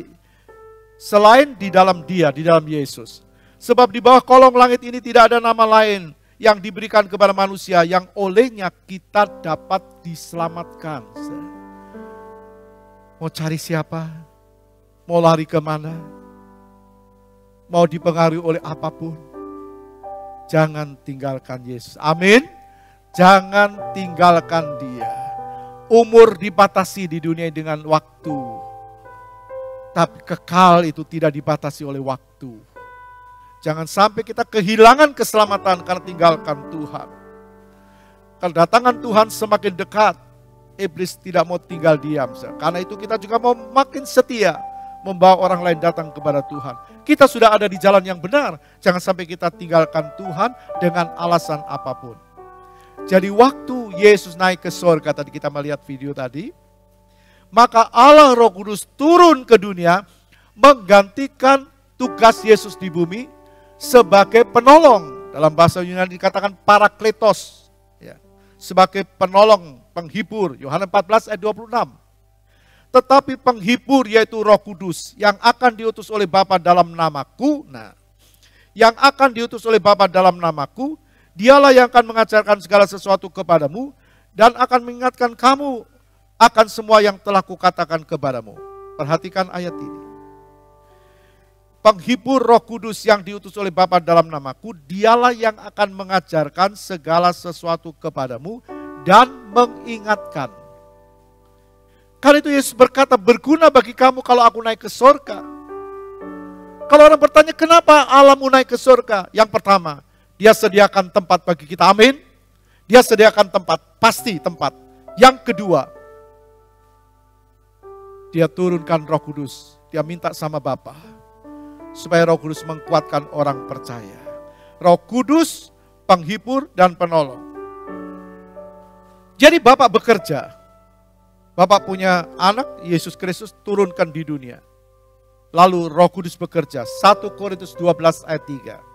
selain di dalam Dia, di dalam Yesus. Sebab di bawah kolong langit ini tidak ada nama lain yang diberikan kepada manusia yang olehnya kita dapat diselamatkan. Mau cari siapa? Mau lari kemana? Mau dipengaruhi oleh apapun? Jangan tinggalkan Yesus. Amin. Jangan tinggalkan Dia. Umur dibatasi di dunia dengan waktu. Tapi kekal itu tidak dibatasi oleh waktu. Jangan sampai kita kehilangan keselamatan karena tinggalkan Tuhan. Kedatangan Tuhan semakin dekat. Iblis tidak mau tinggal diam. Karena itu kita juga mau makin setia membawa orang lain datang kepada Tuhan. Kita sudah ada di jalan yang benar. Jangan sampai kita tinggalkan Tuhan dengan alasan apapun. Jadi waktu Yesus naik ke surga, tadi kita melihat video tadi, maka Allah Roh Kudus turun ke dunia menggantikan tugas Yesus di bumi sebagai penolong. Dalam bahasa Yunani dikatakan parakletos, ya, sebagai penolong, penghibur. Yohanes 14 ayat 26. Tetapi penghibur yaitu Roh Kudus yang akan diutus oleh Bapa dalam namaku. Nah, yang akan diutus oleh Bapa dalam namaku, Dialah yang akan mengajarkan segala sesuatu kepadamu dan akan mengingatkan kamu akan semua yang telah kukatakan kepadamu. Perhatikan ayat ini. Penghibur Roh Kudus yang diutus oleh Bapa dalam namaku, Dialah yang akan mengajarkan segala sesuatu kepadamu dan mengingatkan. Karena itu Yesus berkata, berguna bagi kamu kalau aku naik ke surga. Kalau orang bertanya, kenapa Allahmu naik ke surga? Yang pertama, Dia sediakan tempat bagi kita, amin. Dia sediakan tempat, pasti tempat. Yang kedua, Dia turunkan Roh Kudus. Dia minta sama Bapa supaya Roh Kudus menguatkan orang percaya. Roh Kudus, penghibur dan penolong. Jadi Bapa bekerja. Bapak punya anak, Yesus Kristus turunkan di dunia. Lalu Roh Kudus bekerja. 1 Korintus 12 ayat 3.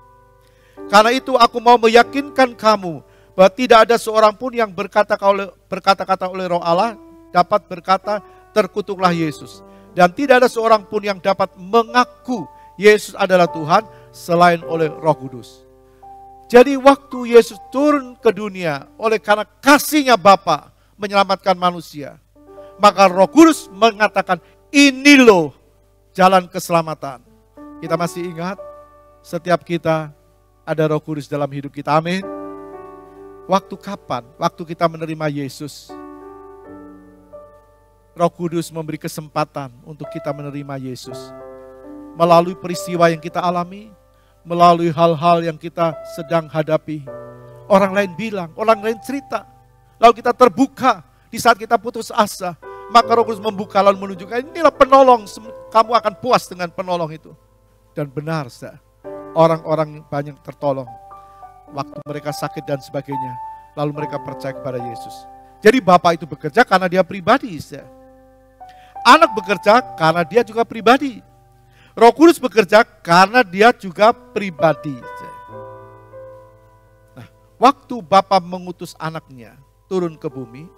Karena itu aku mau meyakinkan kamu bahwa tidak ada seorang pun yang berkata-kata oleh Roh Allah dapat berkata terkutuklah Yesus. Dan tidak ada seorang pun yang dapat mengaku Yesus adalah Tuhan selain oleh Roh Kudus. Jadi waktu Yesus turun ke dunia oleh karena kasihnya Bapa menyelamatkan manusia, maka Roh Kudus mengatakan ini loh jalan keselamatan. Kita masih ingat setiap kita ada Roh Kudus dalam hidup kita, amin. Waktu kapan? Waktu kita menerima Yesus. Roh Kudus memberi kesempatan untuk kita menerima Yesus. Melalui peristiwa yang kita alami, melalui hal-hal yang kita sedang hadapi. Orang lain bilang, orang lain cerita. Lalu kita terbuka di saat kita putus asa. Maka Roh Kudus membuka lalu menunjukkan, inilah penolong, kamu akan puas dengan penolong itu. Dan benar, orang-orang banyak tertolong. Waktu mereka sakit dan sebagainya. Lalu mereka percaya kepada Yesus. Jadi Bapa itu bekerja karena dia pribadi. Anak bekerja karena dia juga pribadi. Roh Kudus bekerja karena dia juga pribadi. Nah, waktu Bapa mengutus anaknya turun ke bumi,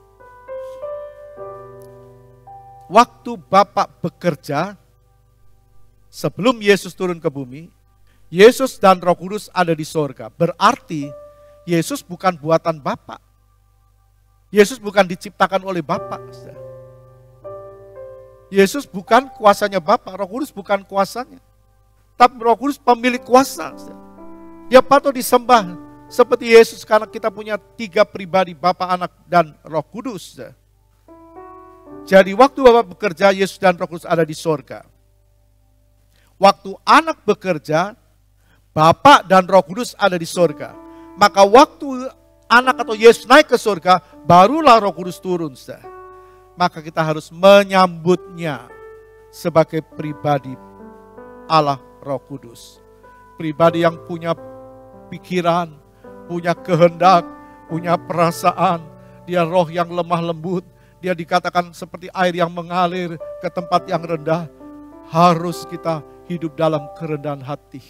waktu Bapa bekerja, sebelum Yesus turun ke bumi, Yesus dan Roh Kudus ada di sorga. Berarti Yesus bukan buatan Bapa. Yesus bukan diciptakan oleh Bapa. Yesus bukan kuasanya Bapa, Roh Kudus bukan kuasanya. Tapi Roh Kudus pemilik kuasa. Dia patut disembah seperti Yesus karena kita punya 3 pribadi, Bapa, Anak, dan Roh Kudus. Jadi waktu Bapa bekerja, Yesus dan Roh Kudus ada di sorga. Waktu Anak bekerja, Bapa dan Roh Kudus ada di sorga. Maka waktu Anak atau Yesus naik ke sorga, barulah Roh Kudus turun. Maka kita harus menyambutnya sebagai pribadi Allah Roh Kudus. Pribadi yang punya pikiran, punya kehendak, punya perasaan. Dia roh yang lemah lembut. Dia dikatakan seperti air yang mengalir ke tempat yang rendah. Harus kita hidup dalam kerendahan hati.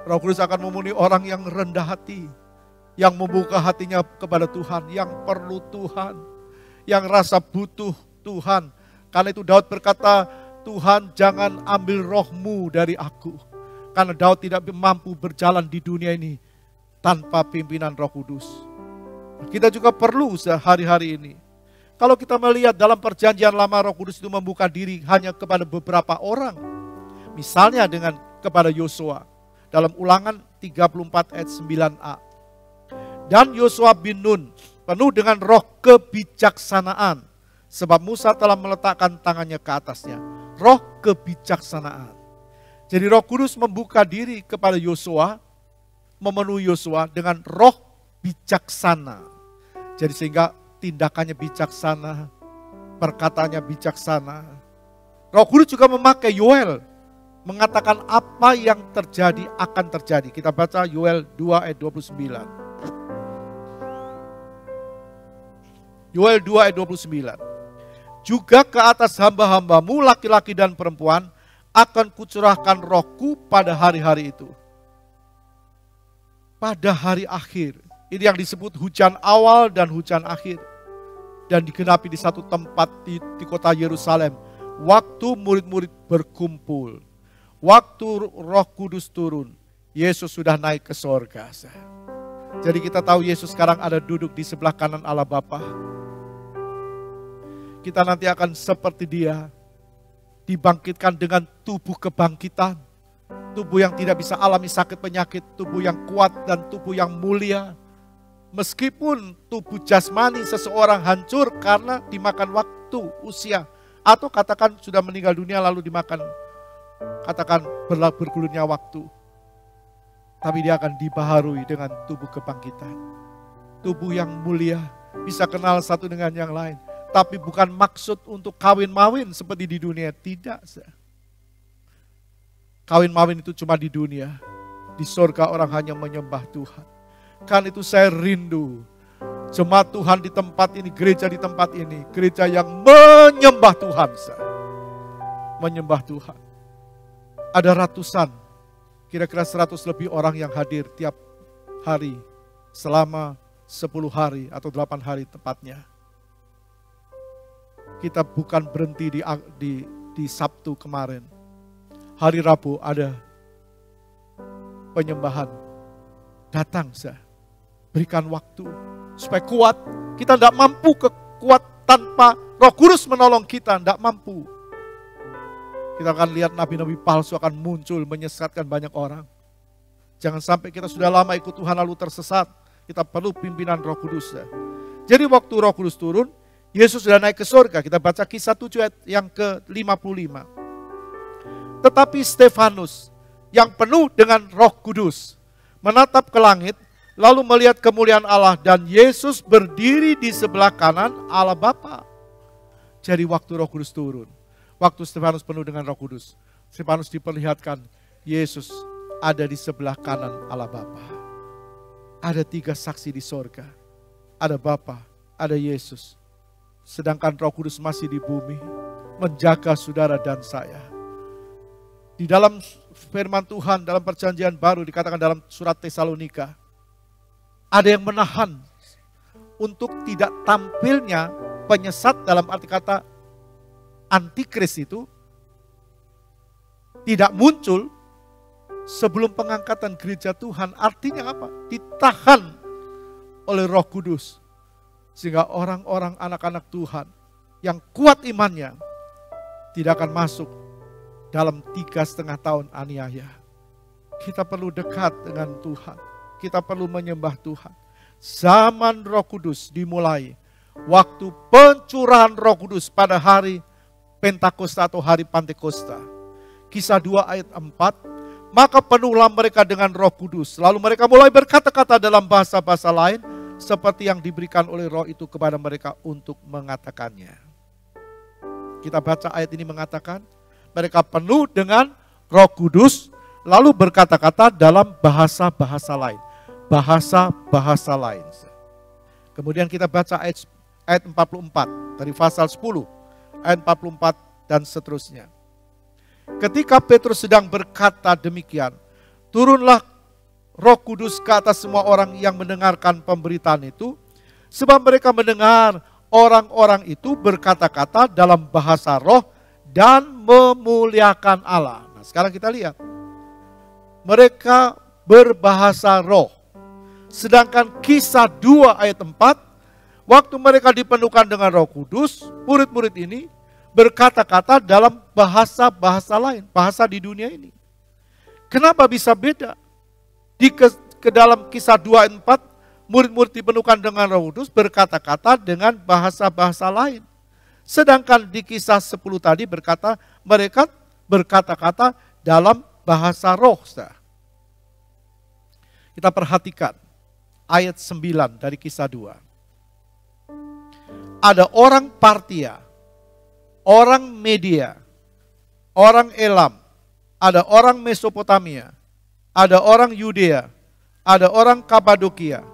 Roh Kudus akan memenuhi orang yang rendah hati, yang membuka hatinya kepada Tuhan, yang perlu Tuhan, yang rasa butuh Tuhan. Karena itu Daud berkata, Tuhan jangan ambil rohmu dari aku. Karena Daud tidak mampu berjalan di dunia ini tanpa pimpinan Roh Kudus. Kita juga perlu sehari-hari ini. Kalau kita melihat dalam perjanjian lama, Roh Kudus itu membuka diri hanya kepada beberapa orang. Misalnya kepada Yosua. Dalam Ulangan 34 ayat 9a. Dan Yosua bin Nun penuh dengan roh kebijaksanaan. Sebab Musa telah meletakkan tangannya ke atasnya. Roh kebijaksanaan. Jadi Roh Kudus membuka diri kepada Yosua. Memenuhi Yosua dengan roh bijaksana. Jadi sehingga tindakannya bijaksana. Perkataannya bijaksana. Roh Kudus juga memakai Yoel. Mengatakan apa yang terjadi akan terjadi. Kita baca Yoel 2 ayat 29. Yoel 2 ayat 29. Juga ke atas hamba-hambamu laki-laki dan perempuan akan kucurahkan rohku pada hari-hari itu. Pada hari akhir. Ini yang disebut hujan awal dan hujan akhir. Dan digenapi di satu tempat di kota Yerusalem. Waktu murid-murid berkumpul. Waktu Roh Kudus turun, Yesus sudah naik ke sorga. Jadi kita tahu Yesus sekarang ada duduk di sebelah kanan Allah Bapa. Kita nanti akan seperti Dia, dibangkitkan dengan tubuh kebangkitan. Tubuh yang tidak bisa alami sakit penyakit, tubuh yang kuat dan tubuh yang mulia. Meskipun tubuh jasmani seseorang hancur karena dimakan waktu, usia. Atau katakan sudah meninggal dunia lalu dimakan, katakan bergulirnya waktu. Tapi dia akan dibaharui dengan tubuh kebangkitan. Tubuh yang mulia, bisa kenal satu dengan yang lain. Tapi bukan maksud untuk kawin-mawin seperti di dunia, tidak. Kawin-mawin itu cuma di dunia. Di surga orang hanya menyembah Tuhan. Kan itu saya rindu. Jemaat Tuhan di tempat ini, gereja di tempat ini. Gereja yang menyembah Tuhan. Menyembah Tuhan. Ada ratusan, kira-kira 100 lebih orang yang hadir tiap hari. Selama 10 hari atau 8 hari tepatnya. Kita bukan berhenti di Sabtu kemarin. Hari Rabu ada penyembahan. Datang saya. Berikan waktu supaya kuat. Kita tidak mampu kuat tanpa Roh Kudus menolong kita. Tidak mampu. Kita akan lihat nabi-nabi palsu akan muncul menyesatkan banyak orang. Jangan sampai kita sudah lama ikut Tuhan lalu tersesat. Kita perlu pimpinan Roh Kudus. Jadi waktu Roh Kudus turun, Yesus sudah naik ke surga. Kita baca Kisah 7 ayat yang ke-55. Tetapi Stefanus yang penuh dengan Roh Kudus menatap ke langit, lalu melihat kemuliaan Allah dan Yesus berdiri di sebelah kanan Allah Bapa. Jadi waktu Roh Kudus turun, waktu Stefanus penuh dengan Roh Kudus, Stefanus diperlihatkan Yesus ada di sebelah kanan Allah Bapa. Ada 3 saksi di sorga. Ada Bapa, ada Yesus. Sedangkan Roh Kudus masih di bumi, menjaga saudara dan saya. Di dalam firman Tuhan, dalam perjanjian baru dikatakan dalam surat Tesalonika, ada yang menahan untuk tidak tampilnya penyesat, dalam arti kata antikris itu tidak muncul sebelum pengangkatan gereja Tuhan. Artinya apa? Ditahan oleh Roh Kudus. Sehingga orang-orang anak-anak Tuhan yang kuat imannya tidak akan masuk dalam 3,5 tahun aniaya. Kita perlu dekat dengan Tuhan. Kita perlu menyembah Tuhan. Zaman Roh Kudus dimulai waktu pencurahan Roh Kudus pada hari Pentakosta atau hari Pantekosta. Kisah 2 ayat 4. Maka penuhlah mereka dengan Roh Kudus. Lalu mereka mulai berkata-kata dalam bahasa-bahasa lain seperti yang diberikan oleh Roh itu kepada mereka untuk mengatakannya. Kita baca ayat ini mengatakan, mereka penuh dengan Roh Kudus lalu berkata-kata dalam bahasa-bahasa lain. Bahasa-bahasa lain. Kemudian kita baca ayat 44 dari pasal 10, ayat 44 dan seterusnya. Ketika Petrus sedang berkata demikian, turunlah Roh Kudus ke atas semua orang yang mendengarkan pemberitaan itu, sebab mereka mendengar orang-orang itu berkata-kata dalam bahasa roh dan memuliakan Allah. Nah, sekarang kita lihat. Mereka berbahasa roh. Sedangkan Kisah 2 ayat 4, waktu mereka dipenuhkan dengan Roh Kudus, murid-murid ini berkata-kata dalam bahasa-bahasa lain, bahasa di dunia ini. Kenapa bisa beda? Ke dalam Kisah 2 ayat 4, murid-murid dipenuhkan dengan Roh Kudus berkata-kata dengan bahasa-bahasa lain. Sedangkan di Kisah 10 tadi berkata, mereka berkata-kata dalam bahasa roh. Kita perhatikan ayat 9 dari Kisah 2. Ada orang Partia, orang Media, orang Elam, ada orang Mesopotamia, ada orang Yudea, ada orang Kapadokia,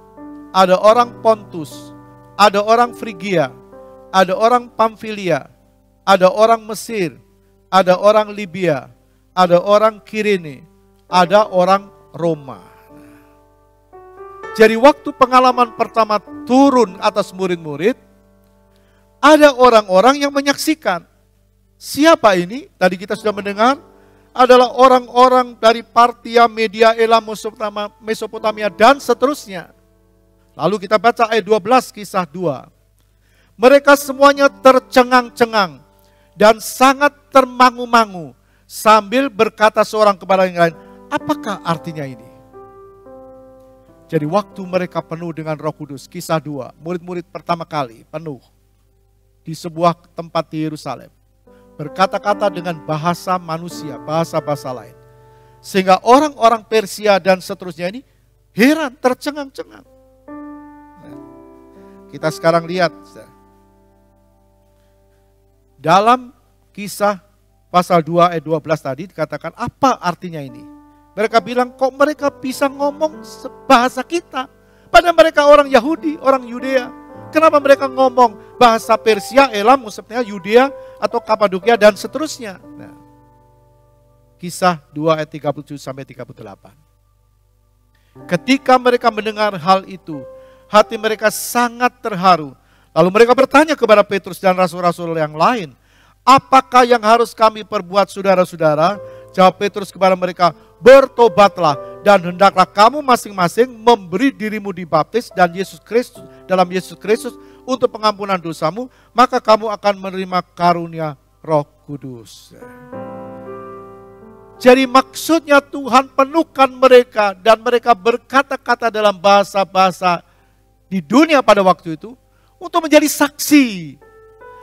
ada orang Pontus, ada orang Frigia, ada orang Pamfilia, ada orang Mesir, ada orang Libya, ada orang Kirene, ada orang Roma. Jadi waktu pengalaman pertama turun atas murid-murid, ada orang-orang yang menyaksikan. Siapa ini? Tadi kita sudah mendengar, adalah orang-orang dari Partia, Media, Elam, Mesopotamia, dan seterusnya. Lalu kita baca ayat 12 Kisah 2. Mereka semuanya tercengang-cengang dan sangat termangu-mangu sambil berkata seorang kepada yang lain, apakah artinya ini? Jadi waktu mereka penuh dengan Roh Kudus, Kisah 2, murid-murid pertama kali penuh di sebuah tempat di Yerusalem. Berkata-kata dengan bahasa manusia, bahasa-bahasa lain. Sehingga orang-orang Persia dan seterusnya ini heran, tercengang-cengang. Nah, kita sekarang lihat. Dalam Kisah pasal 2 ayat 12 tadi dikatakan apa artinya ini? Mereka bilang kok mereka bisa ngomong bahasa kita. Padahal mereka orang Yahudi, orang Yudea. Kenapa mereka ngomong bahasa Persia, Elam, Mesopotamia, Yudea, atau Kapadokia, dan seterusnya. Nah, Kisah 2 ayat 37 sampai 38. Ketika mereka mendengar hal itu, hati mereka sangat terharu. Lalu mereka bertanya kepada Petrus dan rasul-rasul yang lain, apakah yang harus kami perbuat saudara-saudara? Jawab Petrus kepada mereka, bertobatlah dan hendaklah kamu masing-masing memberi dirimu dibaptis dan dalam Yesus Kristus untuk pengampunan dosamu, maka kamu akan menerima karunia Roh Kudus. Jadi maksudnya Tuhan penuhkan mereka dan mereka berkata-kata dalam bahasa-bahasa di dunia pada waktu itu untuk menjadi saksi.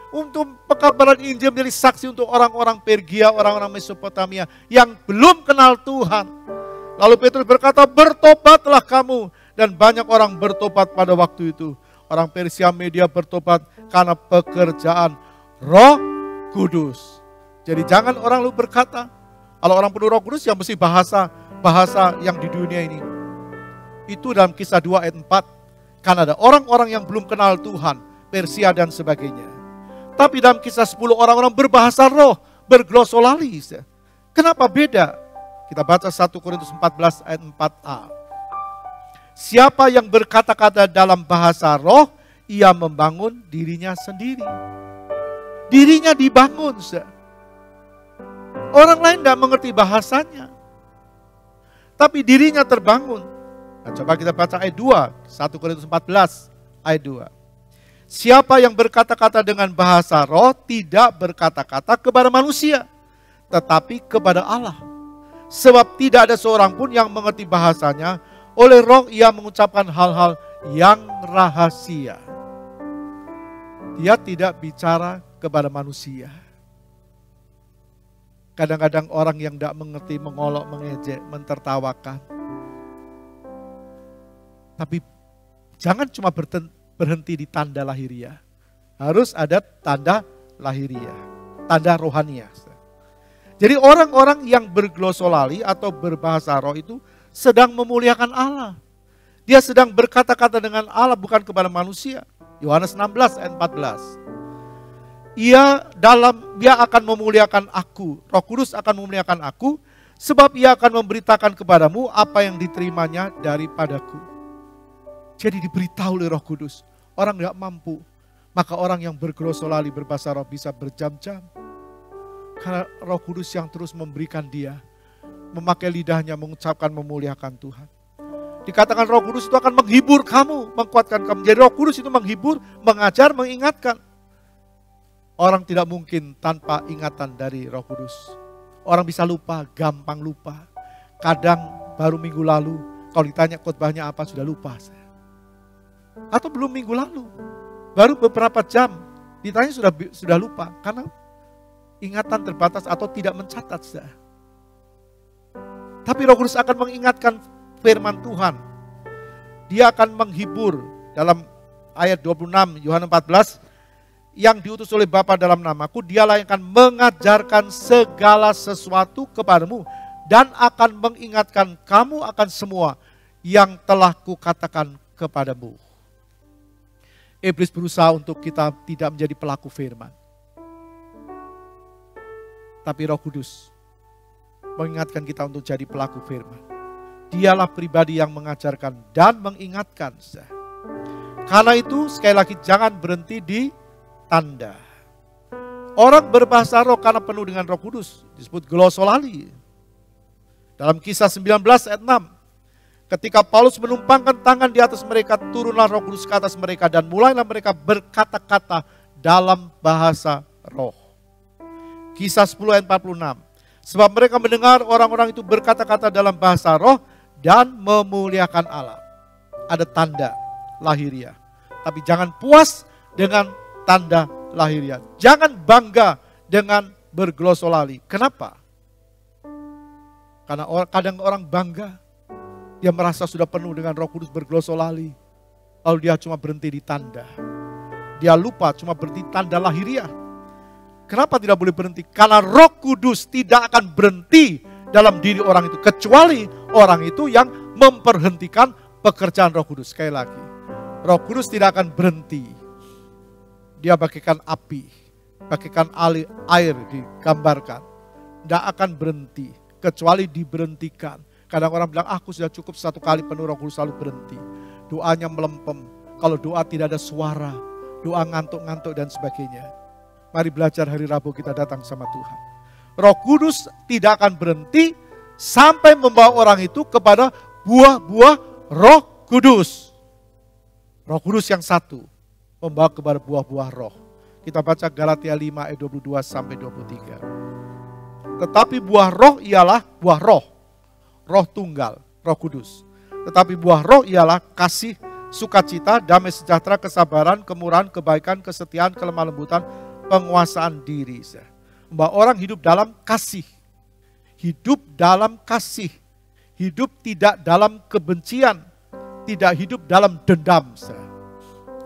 Untuk pekabaran Injil menjadi saksi untuk orang-orang Pergia, orang-orang Mesopotamia yang belum kenal Tuhan. Lalu Petrus berkata, bertobatlah kamu. Dan banyak orang bertobat pada waktu itu. Orang Persia, Media bertobat karena pekerjaan Roh Kudus. Jadi jangan orang lu berkata, kalau orang penuh Roh Kudus yang mesti bahasa yang di dunia ini. Itu dalam Kisah 2 ayat 4. Karena ada orang-orang yang belum kenal Tuhan, Persia dan sebagainya. Tapi dalam Kisah 10 orang-orang berbahasa roh, berglosolali. Kenapa beda? Kita baca 1 Korintus 14 ayat 4a. Siapa yang berkata-kata dalam bahasa roh, ia membangun dirinya sendiri. Dirinya dibangun. Orang lain tidak mengerti bahasanya. Tapi dirinya terbangun. Nah, coba kita baca ayat 2. 1 Korintus 14 ayat 2. Siapa yang berkata-kata dengan bahasa roh tidak berkata-kata kepada manusia, tetapi kepada Allah. Sebab tidak ada seorang pun yang mengerti bahasanya, oleh roh ia mengucapkan hal-hal yang rahasia. Dia tidak bicara kepada manusia. Kadang-kadang orang yang tidak mengerti mengolok, mengejek, mentertawakan. Tapi jangan cuma berhenti di tanda lahiriah. Harus ada tanda lahiriah, tanda rohaniah. Jadi orang-orang yang berglosolali atau berbahasa roh itu sedang memuliakan Allah. Dia sedang berkata-kata dengan Allah, bukan kepada manusia. Yohanes 16 ayat 14. Dia akan memuliakan aku, Roh Kudus akan memuliakan aku, sebab ia akan memberitakan kepadamu apa yang diterimanya daripadaku. Jadi diberitahu oleh Roh Kudus. Orang tidak mampu, maka orang yang berglosolali berbahasa roh bisa berjam-jam. Karena Roh Kudus yang terus memberikan dia, memakai lidahnya mengucapkan memuliakan Tuhan. Dikatakan Roh Kudus itu akan menghibur kamu, menguatkan kamu. Jadi Roh Kudus itu menghibur, mengajar, mengingatkan. Orang tidak mungkin tanpa ingatan dari Roh Kudus. Orang bisa lupa, gampang lupa. Kadang baru minggu lalu, kalau ditanya khotbahnya apa sudah lupa. Atau belum minggu lalu, baru beberapa jam, ditanya sudah lupa. Karena ingatan terbatas atau tidak mencatat. Tapi Roh Kudus akan mengingatkan firman Tuhan. Dia akan menghibur dalam ayat 26 Yohanes 14. Yang diutus oleh Bapa dalam namaku, dialah yang akan mengajarkan segala sesuatu kepadamu. Dan akan mengingatkan kamu akan semua yang telah kukatakan kepadamu. Iblis berusaha untuk kita tidak menjadi pelaku firman. Tapi Roh Kudus mengingatkan kita untuk jadi pelaku firman. Dialah pribadi yang mengajarkan dan mengingatkan. Karena itu sekali lagi jangan berhenti di tanda. Orang berbahasa roh karena penuh dengan Roh Kudus disebut glosolali. Dalam Kisah 19 ayat 6. Ketika Paulus menumpangkan tangan di atas mereka, turunlah Roh Kudus ke atas mereka dan mulailah mereka berkata-kata dalam bahasa roh. Kisah 10 ayat 46. Sebab mereka mendengar orang-orang itu berkata-kata dalam bahasa roh dan memuliakan Allah. Ada tanda lahiriah. Tapi jangan puas dengan tanda lahiriah. Jangan bangga dengan berglosolali. Kenapa? Karena kadang orang bangga. Dia merasa sudah penuh dengan Roh Kudus berglosolali. Lalu dia cuma berhenti di tanda. Dia lupa cuma berhenti tanda lahiriah. Kenapa tidak boleh berhenti? Karena Roh Kudus tidak akan berhenti dalam diri orang itu. Kecuali orang itu yang memperhentikan pekerjaan Roh Kudus. Sekali lagi. Roh Kudus tidak akan berhenti. Dia bagaikan api. Bagaikan air digambarkan. Tidak akan berhenti. Kecuali diberhentikan. Kadang orang bilang, aku sudah cukup satu kali penuh Roh Kudus lalu berhenti. Doanya melempem. Kalau doa tidak ada suara. Doa ngantuk-ngantuk dan sebagainya. Mari belajar hari Rabu kita datang sama Tuhan. Roh Kudus tidak akan berhenti sampai membawa orang itu kepada buah-buah Roh Kudus. Roh Kudus yang satu membawa kepada buah-buah roh. Kita baca Galatia 5 ayat 22 sampai 23. Tetapi buah roh ialah buah roh. Roh tunggal, Roh Kudus. Tetapi buah roh ialah kasih, sukacita, damai sejahtera, kesabaran, kemurahan, kebaikan, kesetiaan, kelemah lembutan, penguasaan diri. Bahwa orang hidup dalam kasih. Hidup dalam kasih. Hidup tidak dalam kebencian. Tidak hidup dalam dendam.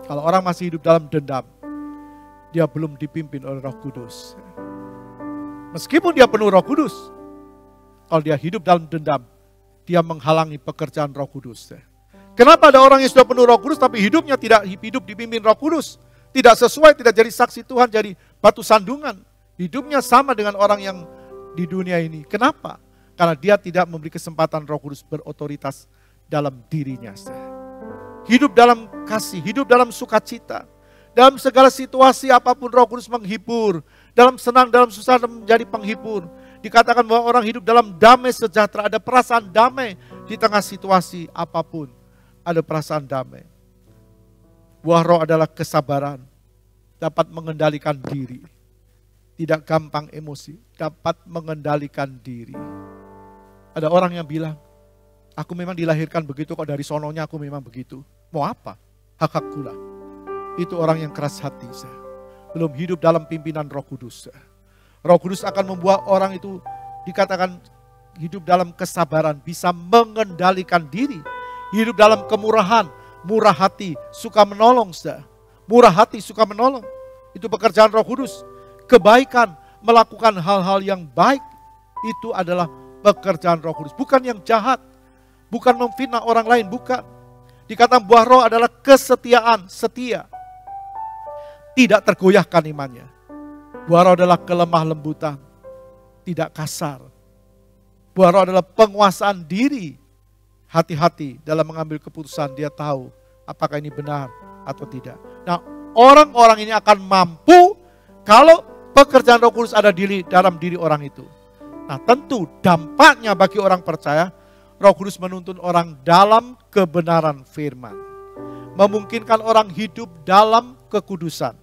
Kalau orang masih hidup dalam dendam, dia belum dipimpin oleh Roh Kudus. Meskipun dia penuh Roh Kudus, kalau dia hidup dalam dendam, dia menghalangi pekerjaan Roh Kudus. Kenapa ada orang yang sudah penuh Roh Kudus tapi hidupnya tidak hidup dipimpin Roh Kudus? Tidak sesuai, tidak jadi saksi Tuhan, jadi batu sandungan. Hidupnya sama dengan orang yang di dunia ini. Kenapa? Karena dia tidak memberi kesempatan Roh Kudus berotoritas dalam dirinya. Hidup dalam kasih, hidup dalam sukacita. Dalam segala situasi apapun Roh Kudus menghibur. Dalam senang, dalam susah menjadi penghibur. Dikatakan bahwa orang hidup dalam damai sejahtera. Ada perasaan damai di tengah situasi apapun. Ada perasaan damai. Buah roh adalah kesabaran. Dapat mengendalikan diri. Tidak gampang emosi. Dapat mengendalikan diri. Ada orang yang bilang, aku memang dilahirkan begitu kok, dari sononya aku memang begitu. Mau apa? Hak-hakku lah. Itu orang yang keras hati. Belum hidup dalam pimpinan Roh Kudus. Roh Kudus akan membuat orang itu dikatakan hidup dalam kesabaran. Bisa mengendalikan diri. Hidup dalam kemurahan, murah hati, suka menolong. Murah hati, suka menolong. Itu pekerjaan Roh Kudus. Kebaikan, melakukan hal-hal yang baik. Itu adalah pekerjaan Roh Kudus. Bukan yang jahat. Bukan memfitnah orang lain, bukan. Dikatakan buah roh adalah kesetiaan, setia. Tidak tergoyahkan imannya. Buah roh adalah kelemah lembutan. Tidak kasar. Buah roh adalah penguasaan diri. Hati-hati dalam mengambil keputusan, dia tahu apakah ini benar atau tidak. Nah, orang-orang ini akan mampu kalau pekerjaan Roh Kudus ada dalam diri orang itu. Nah, tentu dampaknya bagi orang percaya, Roh Kudus menuntun orang dalam kebenaran firman. Memungkinkan orang hidup dalam kekudusan.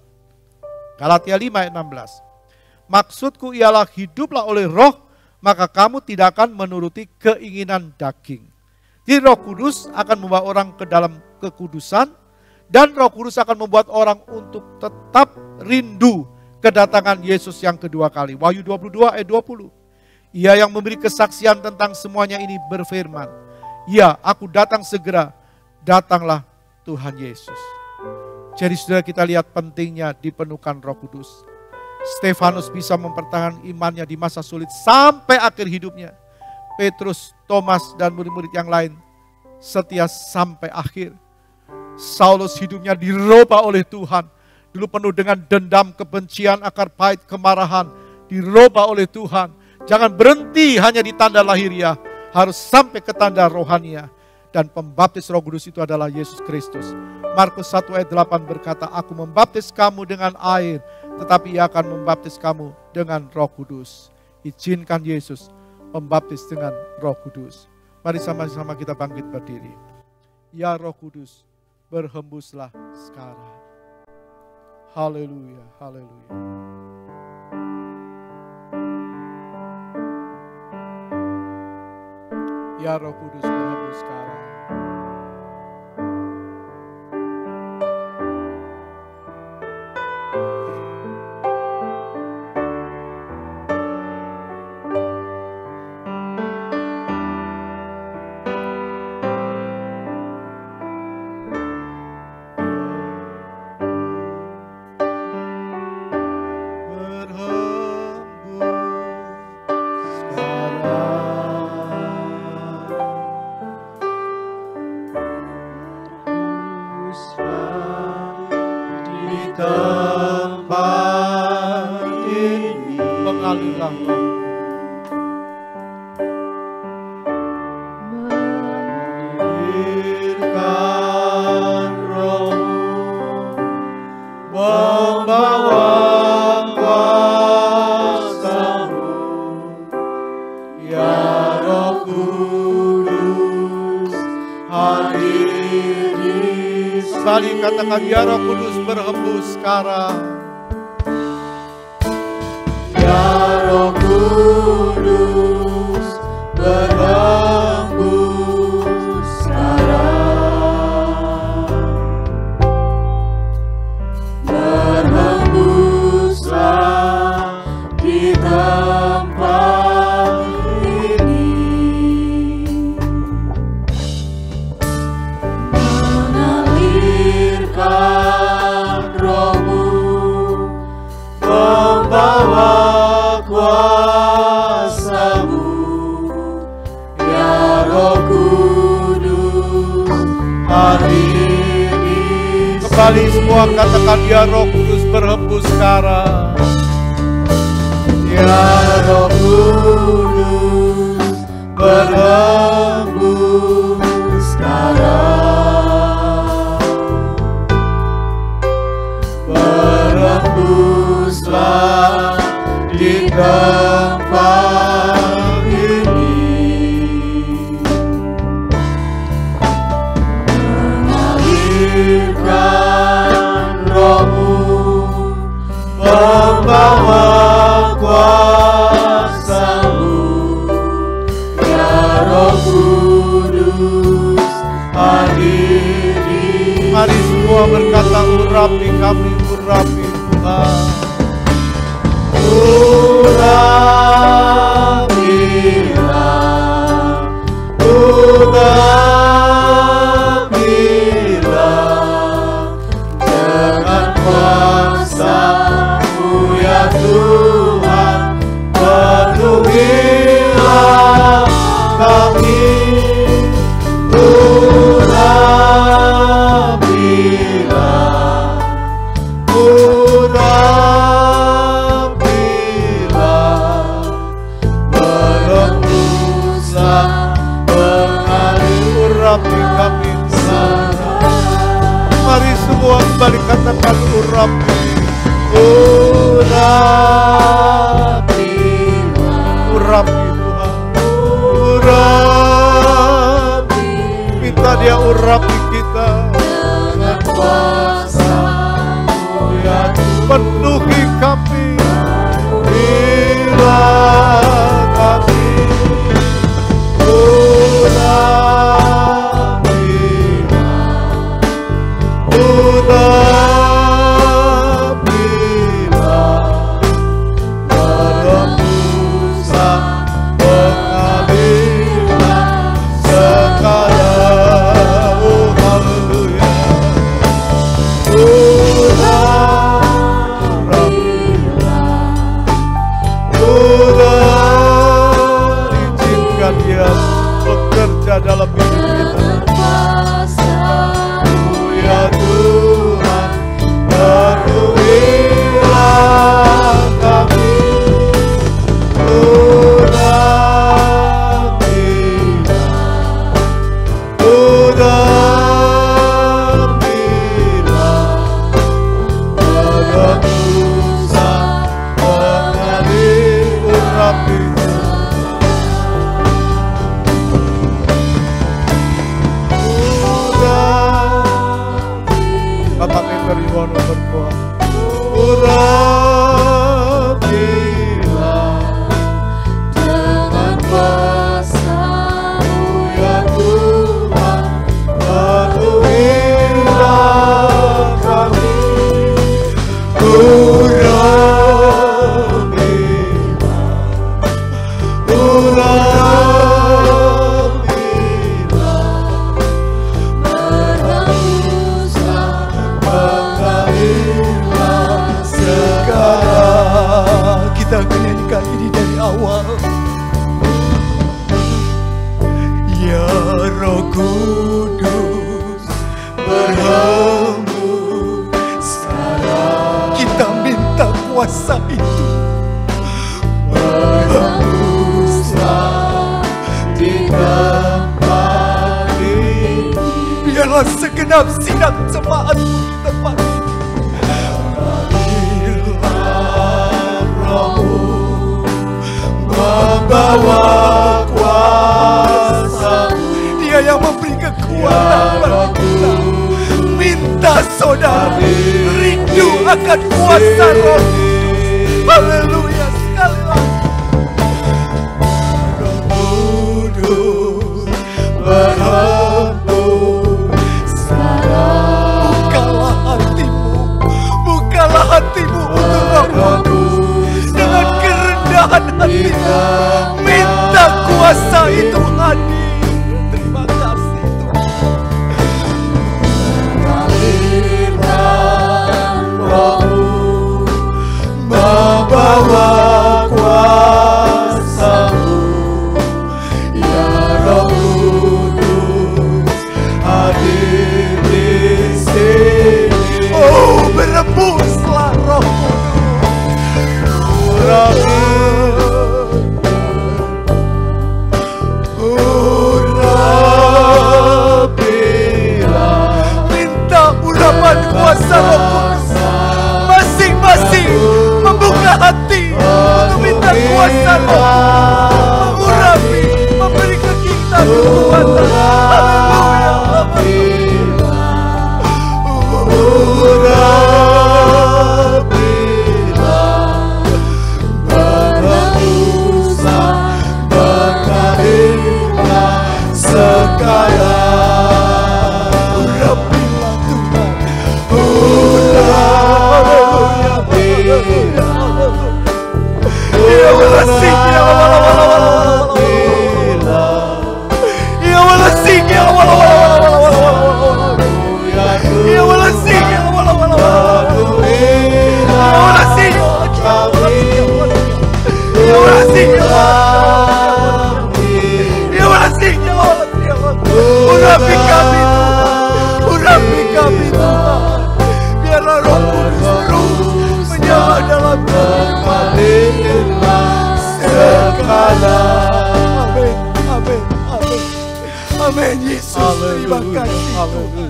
Galatia 5 ayat 16. Maksudku ialah hiduplah oleh roh, maka kamu tidak akan menuruti keinginan daging. Jadi Roh Kudus akan membawa orang ke dalam kekudusan, dan Roh Kudus akan membuat orang untuk tetap rindu kedatangan Yesus yang kedua kali. Wahyu 22 ayat 20. Ia yang memberi kesaksian tentang semuanya ini berfirman, ya, aku datang segera, datanglah Tuhan Yesus. Jadi saudara, kita lihat pentingnya dipenuhkan Roh Kudus. Stefanus bisa mempertahankan imannya di masa sulit sampai akhir hidupnya. Petrus, Thomas, dan murid-murid yang lain setia sampai akhir. Saulus hidupnya dirubah oleh Tuhan. Dulu penuh dengan dendam, kebencian, akar pahit, kemarahan. Dirubah oleh Tuhan. Jangan berhenti hanya di tanda lahiriah. Harus sampai ke tanda rohaniah. Dan pembaptis Roh Kudus itu adalah Yesus Kristus. Markus 1 ayat 8 berkata, aku membaptis kamu dengan air, tetapi ia akan membaptis kamu dengan Roh Kudus. Izinkan Yesus membaptis dengan Roh Kudus. Mari sama-sama kita bangkit berdiri. Ya Roh Kudus, berhembuslah sekarang. Haleluya, haleluya. Ya Roh Kudus, berhembus sekarang. Katakan, ya Roh Kudus, berhembus sekarang. Ya Roh Kudus, berhembus sekarang. Berhembuslah di tempat ini. Roh-Mu membawa kuasa. Kembali semua katakan, ya Roh Kudus berhembus sekarang. Ya Roh Kudus berhembus sekarang. Berhembuslah di tempat ini, mengalirkan Roh-Mu, membawa kuasa-Mu. Ya Roh Kudus hadiri. Mari semua berkata, urapi kami, urapi Tuhan. Urapilah, urapilah dengan kuasa-Mu ya Tuhan. Penuhilah kami. Urapilah, urapilah, berhembuslah mengalir. Urapi kami Tuhan. Mari semua kembali katakan, urapi. Urapi Tuhan. Urapi. Minta Dia urapi kita. Dengan kuasa-Mu ya Tuhan. Penuhi kami. Bila kami berhembuslah mengalirlah sekarang. Oh haleluya. Izinkan Dia bekerja dalam hidup kita. Ya Tuhan, penuhilah kami. Bapak Peter Yuwono berdoa. Urapilah dengan kuasa-Mu ya Tuhan. Penuhilah kami. kita menyanyikan ini dari awal. Ya Roh Kudus berhembus sekarang. Kita minta kuasa itu. Berhembuslah di tempat ini. Biarlah segenap sinar jemaat-Mu di tempat ini. Membawa kuasa, Dia yang memberi kekuatan pada kita. Minta saudara rindu akan kuasa Roh. Haleluya, sekali lagi. Roh Kudus berhembus sekarang. Bukalah hatimu untuk Roh Kudus. Dengan kerendahan hatimu, minta kuasa itu hadir. Terima kasih Tuhan. Mengalirkan Roh-Mu, membawa Urapi kami Tuhan, urapi kami Tuhan. Biarlah Roh Kudus terus menyala dalam kami segala. Amin, amin, amin. Amin Yesus, terima kasih Tuhan.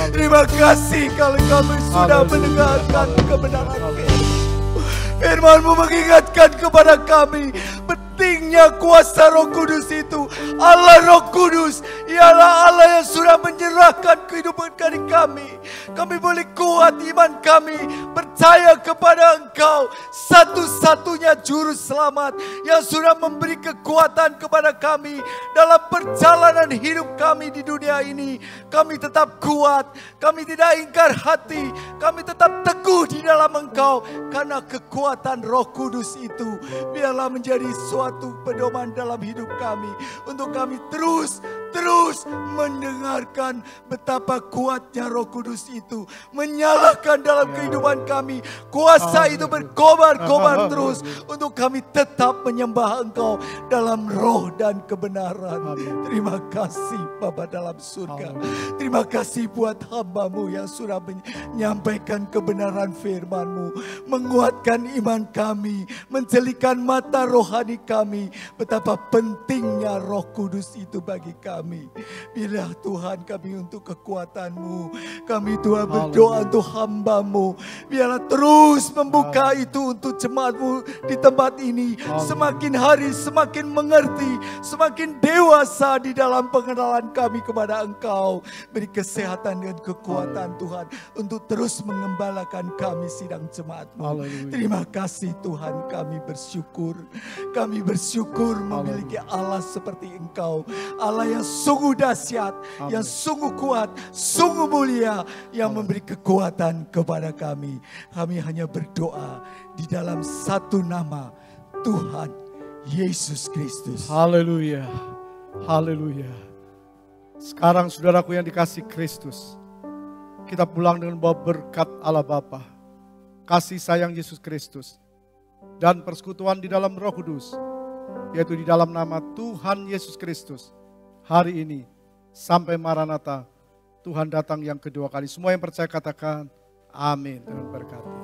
Terima kasih kalau kami sudah mendengarkan kebenaran Firman-Mu mengingatkan kepada kami pentingnya kuasa Roh Kudus itu. Allah Roh Kudus ialah Allah yang sudah menyerahkan kehidupan kami. Kami boleh kuat iman kami, percaya kepada Engkau, satu-satunya juru selamat yang sudah memberi kekuatan kepada kami dalam perjalanan hidup kami di dunia ini. Kami tetap kuat, kami tidak ingkar hati, kami tetap teguh di dalam Engkau karena kekuatan Roh Kudus itu biarlah menjadi suatu pedoman dalam hidup kami untuk kami terus mendengarkan betapa kuatnya Roh Kudus itu menyalakan dalam kehidupan kami. Kuasa itu berkobar-kobar terus untuk kami tetap menyembah Engkau dalam roh dan kebenaran. Terima kasih Bapa dalam surga. Terima kasih buat hamba-Mu yang sudah menyampaikan kebenaran firman-Mu, menguatkan iman kami, menjelikan mata rohani kami, betapa pentingnya Roh Kudus itu bagi kami. Bila Tuhan kami untuk kekuatan-Mu, kami Tuhan berdoa untuk hamba-Mu, biarlah terus membuka itu untuk jemaat-Mu di tempat ini. Semakin hari semakin mengerti, semakin dewasa di dalam pengenalan kami kepada Engkau. Beri kesehatan dan kekuatan Tuhan untuk terus mengembalakan kami sidang jemaat-Mu. Terima kasih Tuhan, kami bersyukur. Kami bersyukur memiliki Allah seperti Engkau. Allah yang sungguh dahsyat, yang sungguh kuat, sungguh mulia, yang memberi kekuatan kepada kami. Kami hanya berdoa di dalam satu nama, Tuhan Yesus Kristus. Haleluya. Haleluya. Sekarang saudaraku yang dikasih Kristus, kita pulang dengan bawa berkat Allah Bapa, kasih sayang Yesus Kristus, dan persekutuan di dalam Roh Kudus, yaitu di dalam nama Tuhan Yesus Kristus. Hari ini sampai Maranatha, Tuhan datang yang kedua kali. Semua yang percaya katakan amin. Tuhan berkati.